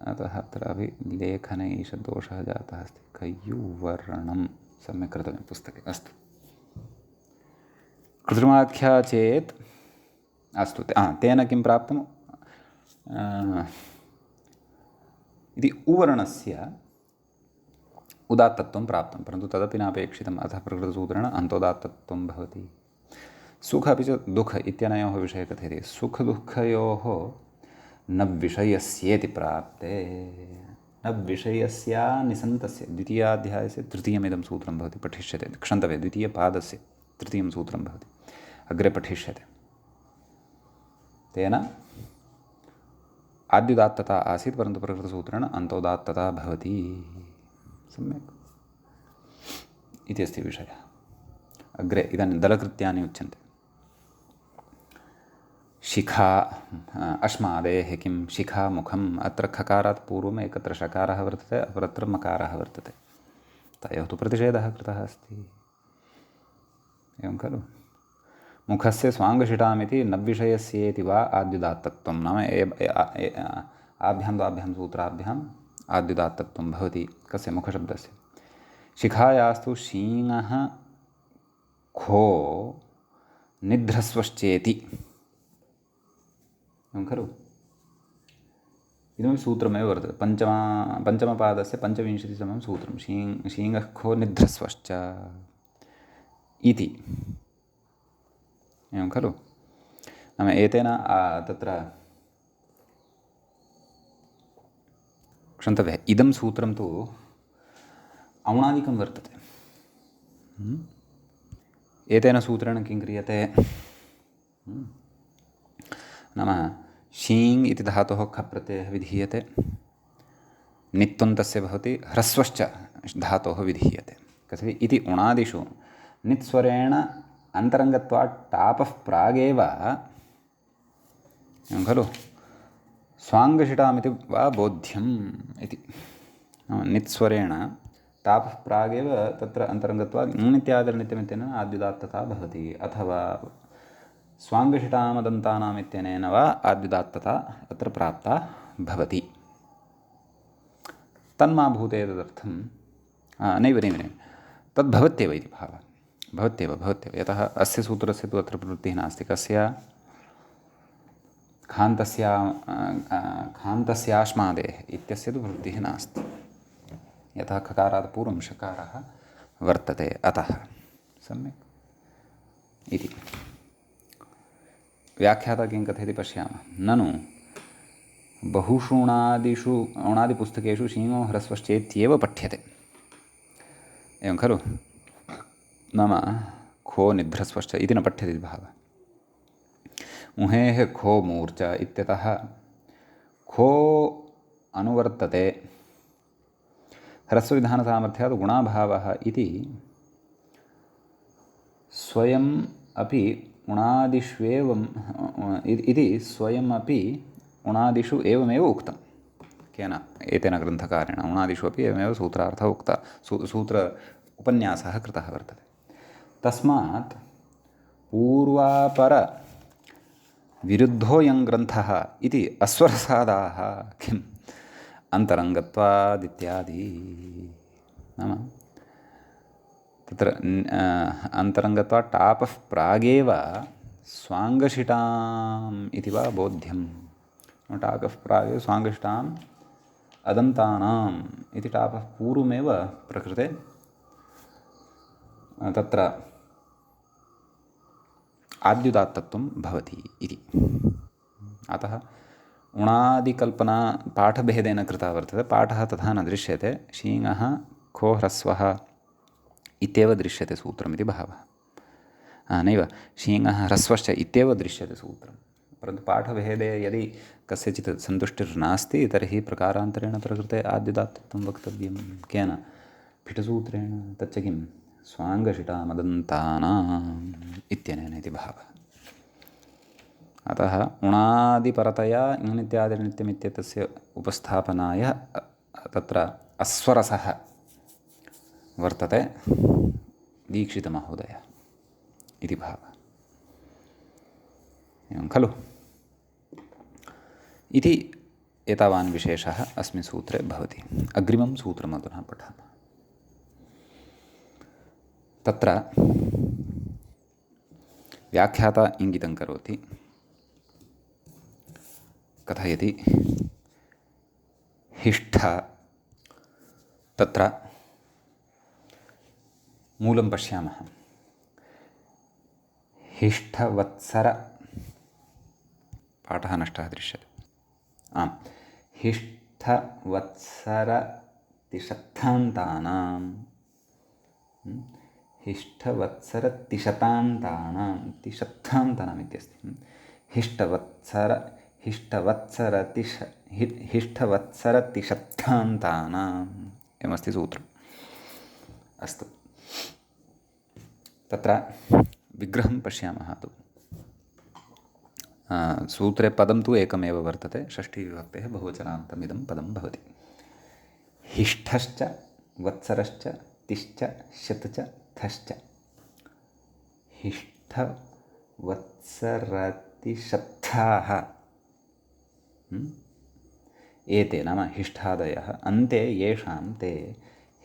Speaker 1: अतः अत्रापि लेखने ईषद्दोषः जातः अस्ति। खय्युवर्णं सम्यक् कृतमेव पुस्तके। अस्तु, कृत्रिमाख्या चेत्, अस्तु, तेन किं प्राप्तम् इति उवर्णस्य उदात्तत्वं प्राप्तं, परन्तु तदपि नापेक्षितम्। अतः प्रकृतसूत्रेण अन्तोदात्तत्वं भवति। सुख अपि च दुःख इत्यनयोः विषये कथयति। सुखदुःखयोः न विषयस्येति प्राप्ते। न विषयस्या निसन्तस्य, द्वितीयाध्यायस्य तृतीयमिदं सूत्रं भवति, पठिष्यते, क्षन्तव्य, द्वितीयपादस्य तृतीयं सूत्रं भवति, अग्रे पठिष्यते। तेन आद्युदात्तता आसीत्, परन्तु प्रकृतसूत्रेण अन्तोदात्तता भवति। सम्यक् इति अस्ति विषयः। अग्रे इदानीं दलकृत्यानि उच्यन्ते। शिखा, अश्मादेः किं शिखा मुखम्। अत्र खकारात् पूर्वम् एकत्र शकारः वर्तते, अपरत्र मकारः वर्तते। तयोः तु प्रतिषेधः कृतः अस्ति, एवं खलु। मुखस्य स्वाङ्गशिटामिति नव्विषयस्येति वा आद्युदात्तत्वं, नाम आभ्यां द्वाभ्यां सूत्राभ्याम् आद्युदात्तत्वं भवति। कस्य? मुखशब्दस्य। शिखायास्तु शीङः खो निध्रस्वश्चेति, एवं खलु। इदमपि सूत्रमेव वर्तते, पञ्चमपादस्य पञ्चविंशतितमं सूत्रं। शीङः खो निध्रस्वश्च इति, एवं खलु। नाम एतेन तत्र क्षन्तव्यः, इदं सूत्रं तु औणादिकं वर्तते। एतेन सूत्रेण किं क्रियते? नाम शीङ् इति धातोः खप् प्रत्ययः विधीयते, नित्वन्तस्य भवति, ह्रस्वश्च धातोः विधीयते। कथम् इति उणादिषु नित्स्वरेण अन्तरङ्गत्वात् टापः प्रागेव, एवं खलु, स्वाङ्गशिटामिति वा बोध्यम् इति। नित्स्वरेण टापः प्रागेव तत्र अन्तरङ्गत्वात् नित्यादरनित्यमित्यनेन आद्युदात्तता भवति, अथवा स्वाङ्गशिटामदन्तानाम् इत्यनेन वा आद्युदात्तता अत्र प्राप्ता भवति। तन्मा भूते तदर्थं नैव नैव नैव तद्भवत्येव इति भावः भवत्येव यतः अस्य सूत्रस्य तु अत्र प्रवृत्तिः नास्ति कस्य खान्तस्याश्मादेः इत्यस्य तु प्रवृत्तिः नास्ति यतः खकारात् पूर्वं षकारः वर्तते अतः सम्यक् इति व्याख्याता किं कथयति पश्यामः ननु बहुषु उणादिपुस्तकेषु शीङो ह्रस्वश्चेत्येव पठ्यते एवं खलु नाम खो निध्रस्वश्च इति न पठ्यते इति भावः उहेः खो मूर्च इत्यतः खो अनुवर्तते ह्रस्वविधानसामर्थ्यात् गुणाभावः इति स्वयम् अपि उणादिष्वेवम् इति स्वयम् अपि उणादिषु एवमेव उक्तं केन एतेन ग्रन्थकारेण उणादिषु अपि एवमेव सूत्रार्थः उक्तः सूत्र उपन्यासः कृतः वर्तते तस्मात् पूर्वापर विरुद्धोऽयं ग्रन्थः इति अस्वरसादाः किम् अन्तरङ्गत्वादित्यादि नाम तत्र अन्तरङ्गत्वात् टापः प्रागेव स्वाङ्गशिटाम् इति वा बोध्यं टापः प्रागेव स्वाङ्गशिटाम् अदन्तानाम् इति टापः पूर्वमेव प्रकृते तत्र आद्युदात्तत्वं भवति इति अतः उणादिकल्पना पाठभेदेन कृता वर्तते पाठः तथा न दृश्यते शीङः खो ह्रस्वः इत्येव दृश्यते सूत्रमिति भावः नैव शीङः ह्रस्वश्च इत्येव दृश्यते सूत्रं परन्तु पाठभेदे यदि कस्यचित् सन्तुष्टिर्नास्ति तर्हि प्रकारान्तरेण प्रकृते आद्युदात्तत्वं वक्तव्यं केन फिटसूत्रेण तच्च किं स्वाङ्गशिटामदन्तानाम् इत्यनेन इति भावः अतः उणादिपरतया इत्यादिनित्यमित्येतस्य उपस्थापनाय तत्र अस्वरसः वर्तते दीक्षितमहोदय इति भावः एवं खलु इति एतावान् विशेषः अस्मिन् सूत्रे भवति अग्रिमं सूत्रम् अधुना पठामः तत्र व्याख्याता इङ्गितं करोति कथयति हिष्ठ तत्र मूलं पश्यामः हिष्ठवत्सर पाठः नष्टः दृश्यते आम् हिष्ठवत्सरतिशतान्तानां तिशतान्तानाम् इत्यस्ति हिष्ठवत्सरतिशतान्तानाम् एवमस्ति सूत्रम् अस्तु तत्र विग्रहं पश्यामः तु सूत्रे पदं तु एकमेव वर्तते षष्ठीविभक्तेः बहुवचनान्तमिदं पदं भवति हिष्ठश्च वत्सरश्च तिश्च शत च थश्च हिष्ठवत्सरतिशत्थाः एते नाम हिष्ठादयः अन्ते येषां ते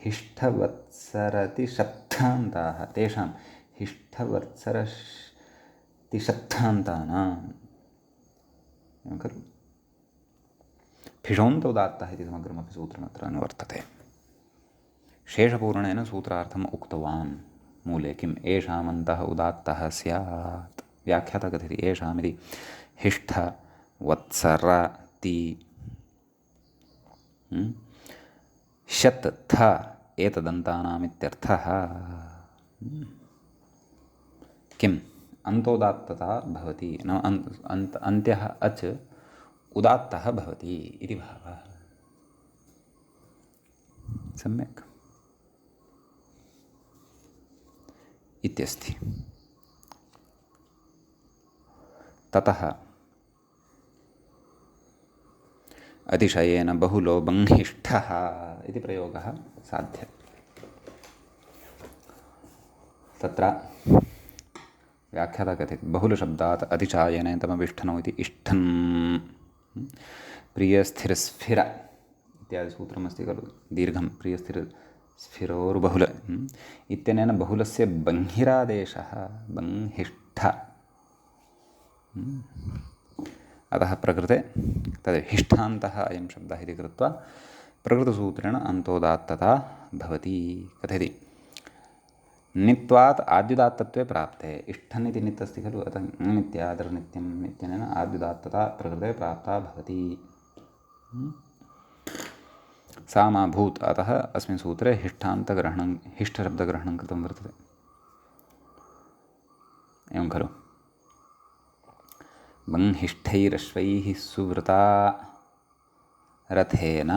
Speaker 1: हिष्ठवत्सरतिशत्थान्ताः तेषां हिष्ठवत्सरतिशत्थान्तानां खलु फिषोन्तोदात्तः इति समग्रमपि सूत्रमत्र अनुवर्तते शेषपूर्णेन सूत्रार्थम् उक्तवान् मूले किम् येषामन्तः उदात्तः स्यात् व्याख्याता कथयति येषामिति हिष्ठ वत्सरति शत् थ एतदन्तानामित्यर्थः किम् अन्तोदात्तता भवति न अन्त्यः अच् उदात्तः भवति इति भावः सम्यक् इत्यस्ति ततः अतिशयेन बहुलो बङ्हिष्ठः इति प्रयोगः साध्यः तत्र व्याख्याता कथयति बहुलशब्दात् अतिचायनेन तमविष्ठनौ इति इष्ठन् प्रियस्थिरस्फिर इत्यादि सूत्रमस्ति खलु दीर्घं प्रियस्थिरस्फिरोर्बहुल इत्यनेन बहुलस्य बङ्हिरादेशः बङ्हिष्ठ अतः प्रकृते तद् हिष्ठान्तः अयं शब्दः इति कृत्वा प्रकृतसूत्रेण अन्तोदात्तता भवति। कथयति नित्वात् आद्युदात्तत्वे प्राप्ते इष्ठन् इति नित् अस्ति खलु अतः नित्यादर्नित्यम् इत्यनेन आद्युदात्तता प्रकृते प्राप्ता भवति। सा मा भूत् अतः अस्मिन् सूत्रे हिष्ठान्तग्रहणं हिष्ठशब्दग्रहणं कृतं वर्तते। एवं खलु बङ्हिष्ठैरश्वैः सुवृता रथेन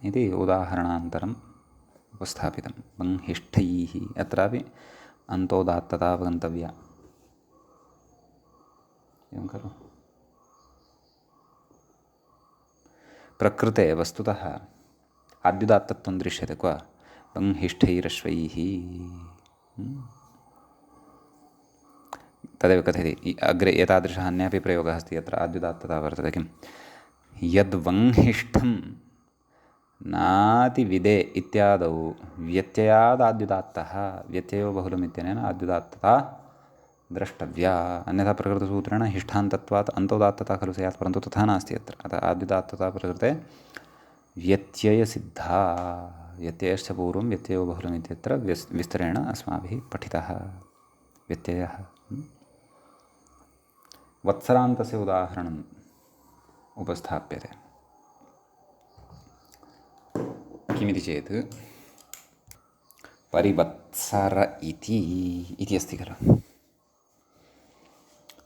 Speaker 1: इति उदाहरणान्तरम् उपस्थापितं। बङ्हिष्ठैः अत्रापि अन्तोदात्तता अवगन्तव्या। एवं खलु प्रकृते वस्तुतः आद्युदात्तत्वं दृश्यते क्व बङ्हिष्ठैरश्वैः तदेव कथयति अग्रे एतादृशः अन्यः प्रयोगः अस्ति यत्र आद्युदात्तता वर्तते किं यद्वङ्हिष्ठं नातिविदे इत्यादौ व्यत्ययादाद्युदात्तः व्यत्ययो बहुलमित्यनेन आद्युदात्तता द्रष्टव्या। अन्यथा प्रकृतसूत्रेण हिष्ठान्तत्वात् अन्तोदात्तता खलु स्यात् परन्तु तथा नास्ति अत्र। अतः आद्युदात्तता प्रकृते व्यत्ययसिद्धा व्यत्ययश्च पूर्वं व्यत्ययो बहुलमित्यत्र विस्तरेण अस्माभिः पठितः व्यत्ययः। वत्सरान्तस्य उदाहरणम् उपस्थाप्यते। किमिति चेत् परिवत्सर इति अस्ति खलु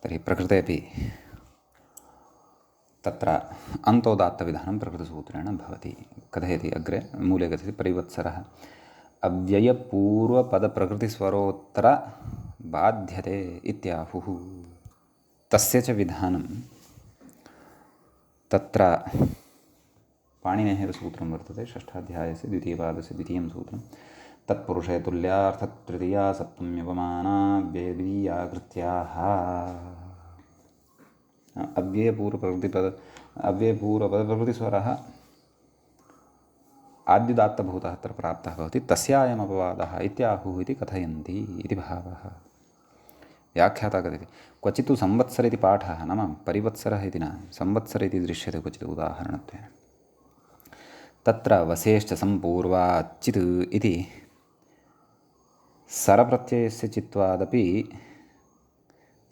Speaker 1: तर्हि प्रकृते अपि तत्र अन्तोदात्तविधानं प्रकृतसूत्रेण भवति। कथयति अग्रे मूले कथयति परिवत्सरः अव्ययपूर्वपदप्रकृतिस्वरोत्तर बाध्यते इत्याहुः। तस्य च विधानं तत्र पाणिनेः सूत्रं वर्तते षष्ठाध्यायस्य द्वितीयपादस्य द्वितीयं सूत्रं तत्पुरुषे तुल्यार्थतृतीया सप्तम्यपमाना व्ययद्वितीया कृत्याः अव्ययपूर्वपदप्रकृतिस्वरः आद्युदात्तभूतः अत्र प्राप्तः भवति तस्यायमपवादः इत्याहुः इति कथयन्ति इति भावः। व्याख्याता कथयति क्वचित् संवत्सर इति पाठः नाम परिवत्सरः इति न संवत्सर इति दृश्यते क्वचित् उदाहरणत्वेन तत्र वसेश्च सम्पूर्वाच्चित् इति सरप्रत्ययस्य चित्वादपि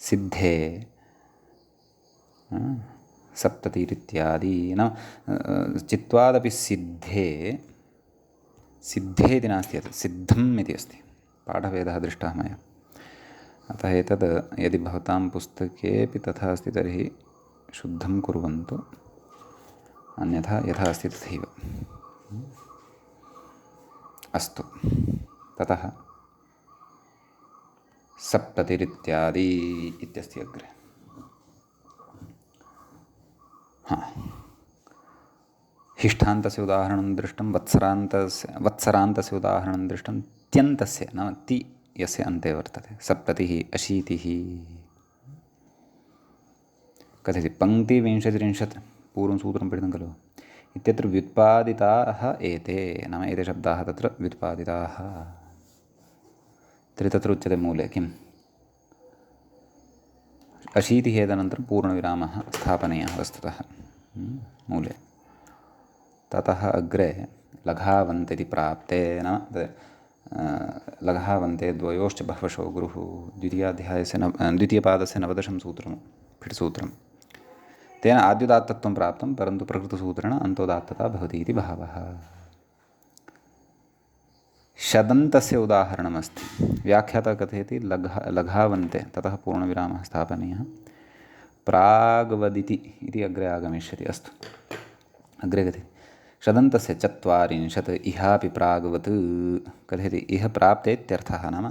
Speaker 1: सिद्धे सप्ततिरित्यादि नाम चित्वादपि सिद्धे इति नास्ति यत् सिद्धम् इति अस्ति पाठभेदः दृष्टः मया। अतः एतद् यदि भवतां पुस्तकेऽपि तथा अस्ति तर्हि शुद्धं कुर्वन्तु अन्यथा यथा अस्ति तथैव अस्तु। ततः सप्ततिरित्यादि इत्यस्ति अग्रे। हिष्ठान्तस्य उदाहरणं दृष्टं वत्सरान्तस्य उदाहरणं दृष्टं त्यन्तस्य नाम ति यस्य अन्ते वर्तते सप्ततिः अशीतिः कथयति पङ्क्तिविंशतिरिंशत् पूर्वं सूत्रं पठितं खलु इत्यत्र व्युत्पादिताः एते नाम एते शब्दाः तत्र व्युत्पादिताः तर्हि तत्र उच्यते मूले किम् अशीतिः एतदनन्तरं पूर्णविरामः स्थापनीयः वस्तुतः मूले। ततः अग्रे लघावन्त इति प्राप्ते नाम लघावन्ते द्वयोश्च बह्वशो गुरुः द्वितीयपादस्य 9दशं सूत्रं फिट्सूत्रं तेन आद्युदात्तत्वं प्राप्तं परन्तु प्रकृतसूत्रेण अन्तोदात्तता भवति इति भावः। शदन्तस्य उदाहरणमस्ति व्याख्याता कथयति लघावन्ते ततः पूर्णविरामः स्थापनीयः प्राग्वदिति इति अग्रे आगमिष्यति। अस्तु अग्रे कथयति शदन्तस्य चत्वारिंशत् इहापि प्राग्वत् कथयति इह प्राप्ते इत्यर्थः नाम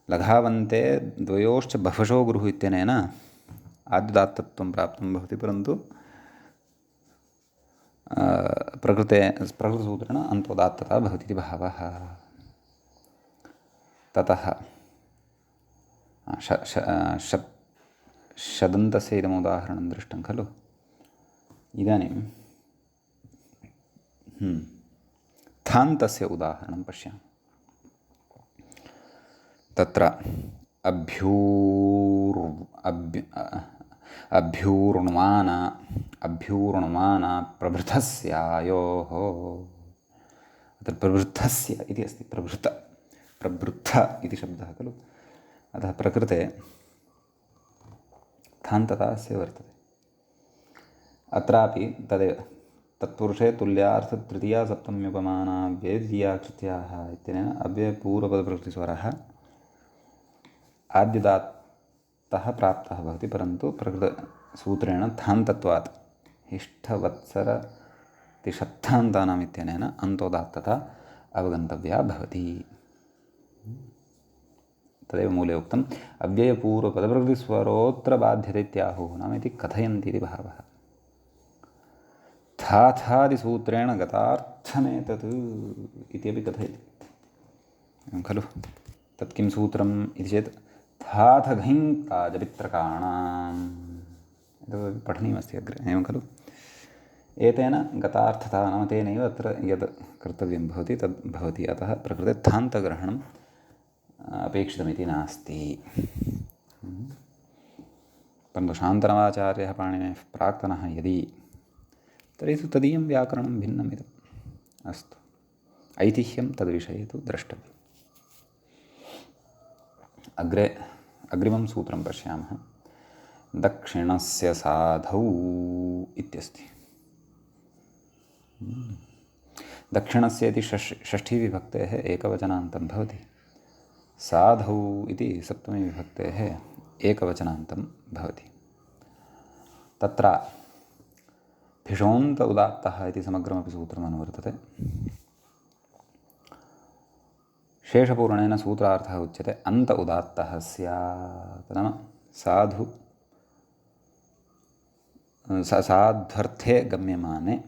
Speaker 1: लघावन्ते द्वयोश्च बह्वशो गुरुः इत्यनेन आद्युदात्तत्वं प्राप्तं भवति परन्तु प्रकृतसूत्रेण अन्तोदात्तता भवति इति भावः। ततः शदन्तस्य इदमुदाहरणं दृष्टं खलु इदानीं थान्तस्य उदाहरणं पश्यामः। तत्र अभ्यूर्णुमान प्रभृतस्यायोः, अत्र प्रवृद्धस्य इति अस्ति, प्रवृद्ध इति शब्दः खलु, अतः प्रकृते थान्तता अस्य वर्तते। अत्रापि तदेव तत्पुरुषे तुल्यार्थतृतीया सप्तम्युपमानाव्ययद्वितीया कृत्याः इत्यनेन अव्ययपूर्वपदप्रकृतिस्वरः आद्युदात्तः प्राप्तः भवति, परन्तु प्रकृतसूत्रेण थान्तत्वात् हिष्ठवत्सरतिषत्थान्तानाम् इत्यनेन अन्तोदात्तता अवगन्तव्या भवति। तदेव मूले उक्तम् अव्ययपूर्वपदप्रकृतिस्वरोऽत्र बाध्यते इत्याहुः नाम इति कथयन्ति इति भावः। थाथादिसूत्रेण गतार्थमेतत् इत्यपि कथयति खलु। तत् किं सूत्रम् इति चेत् थाथघञ्ताजपित्रकाणाम् इति पठनीयमस्ति अग्रे, एवं खलु। एतेन गतार्थता नाम तेनैव अत्र यद् कर्तव्यं भवति तद् भवति, अतः प्रकृते थान्तग्रहणम् अपेक्षितमिति नास्ति। परन्तु शान्तनवाचार्यः पाणिनेः प्राक्तनः यदि, तर्हि तु तदीयं व्याकरणं भिन्नम् इदम् अस्तु। ऐतिह्यं तद्विषये तु द्रष्टव्यम्। अग्रिमं सूत्रं पश्यामः। दक्षिणस्य साधौ इत्यस्ति। दक्षिणस्य इति षष्ठीविभक्तेः एकवचनान्तं भवति। साधौ इति सप्तमीविभक्तेः एकवचनान्तं भवति। तत्र भिषोन्त उदात्तः इति समग्रमपि सूत्रमनुवर्तते। शेषपूर्णेन सूत्रार्थः उच्यते अन्त उदात्तः स्यात्, नाम साधु साध्वर्थे गम्यमाने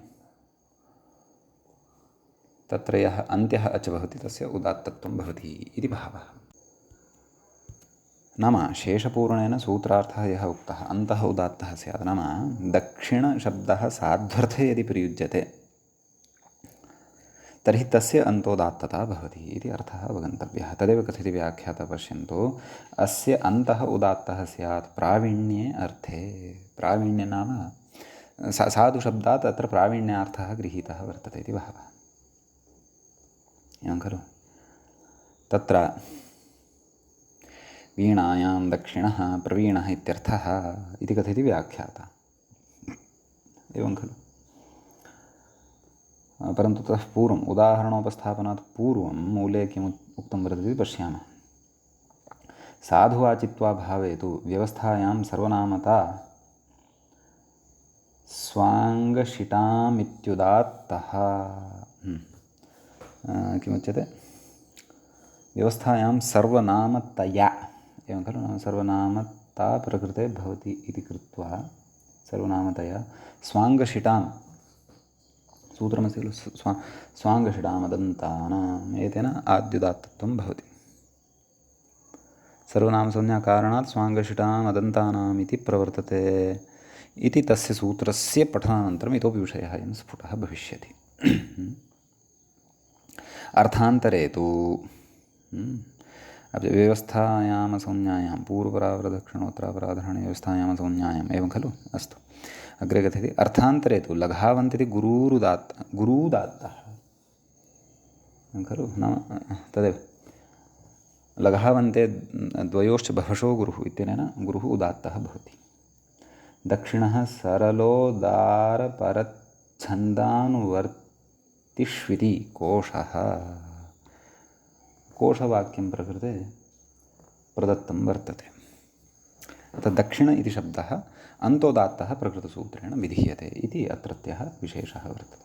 Speaker 1: तत्र यः अन्त्यः अच भवति तस्य उदात्तत्वं भवति इति भावः। नाम शेषपूर्णेन सूत्रार्थः यः उक्तः अन्तः उदात्तः स्यात्, नाम दक्षिणशब्दः साध्वर्थे यदि प्रयुज्यते तर्हि तस्य अन्तोदात्तता भवति इति अर्थः अवगन्तव्यः। तदेव कथयति व्याख्याता, पश्यन्तु। अस्य अन्तः उदात्तः स्यात् प्रावीण्ये अर्थे। प्रावीण्य नाम साधुशब्दात् अत्र प्रावीण्यार्थः गृहीतः वर्तते इति भावः, एवं खलु। तत्र वीणायां दक्षिणः प्रवीणः इत्यर्थः इति कथयति व्याख्याता, एवं खलु। परन्तु ततः पूर्वम् उदाहरणोपस्थापनात् पूर्वं मूले किम् उक्तं वर्तते पश्यामः। साधुवाचित्वाभावे तु व्यवस्थायां सर्वनामता स्वाङ्गशिटामित्युदात्तः। किमुच्यते? व्यवस्थायां सर्वनामतया, एवं खलु। सर्वनामता प्रकृते भवति इति कृत्वा सर्वनामतया स्वाङ्गशिटां सूत्रमस्ति खलु, स्वाङ्गशिटामदन्तानाम् एतेन आद्युदात्तत्वं भवति। सर्वनामसंज्ञाकारणात् स्वाङ्गशिटामदन्तानाम् इति प्रवर्तते इति तस्य सूत्रस्य पठनानन्तरम् इतोपि विषयः अयं स्फुटः भविष्यति। अर्थान्तरे तु व्यवस्थायामसंज्ञायां पूर्वपरावरदक्षिणोत्तरापराधरणे व्यवस्थायामसंज्ञायाम्, एवं खलु। अस्तु, अग्रे कथयति। अर्थान्तरे तु लघावन्त इति गुरूदात्तः खलु, नाम तदेव लघावन्ते द्वयोश्च बहवशो गुरुः इत्यनेन गुरुः उदात्तः भवति। दक्षिणः सरलोदारपरच्छन्दानुवर्तिष्विति कोशः, कोशवाक्यं प्रकृते प्रदत्तं वर्तते। तद् दक्षिण इति शब्दः अन्तोदात्तः प्रकृतसूत्रेण विधीयते इति अत्रत्यः विशेषः वर्तते।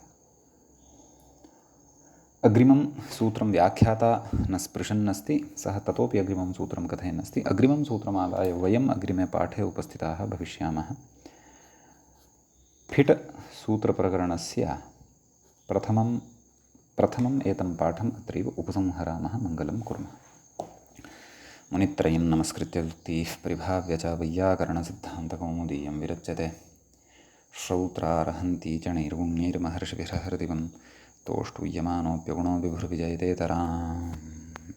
Speaker 1: अग्रिमं सूत्रं व्याख्याता न स्पृशन्नस्ति, सः ततोपि अग्रिमं सूत्रं कथयन्नस्ति। अग्रिमं सूत्रमादाय वयम् अग्रिमे पाठे उपस्थिताः भविष्यामः। फिट् सूत्रप्रकरणस्य प्रथमम् एतं पाठम् अत्रैव उपसंहरामः। मङ्गलं कुर्मः। मुनित्रयं नमस्कृत्य उक्तिः परिभाव्य च वैयाकरणसिद्धान्तकौमुदीयं विरच्यते। श्रौत्रार्हन्ति च नैर्गुण्यैर्महर्षिभिरहृदिवं तोष्टूयमानोऽप्यगुणो विभुर्विजयतेतराम्।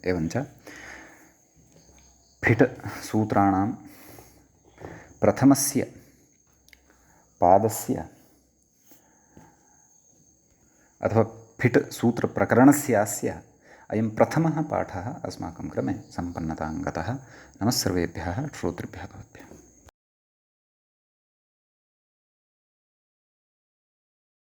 Speaker 1: एवञ्च फिट् सूत्राणां प्रथमस्य पादस्य अथवा फिट् सूत्रप्रकरणस्यास्य अयं प्रथमः पाठः अस्माकं क्रमे सम्पन्नतां गतः। नमः सर्वेभ्यः श्रोतृभ्यः भवद्भ्यः।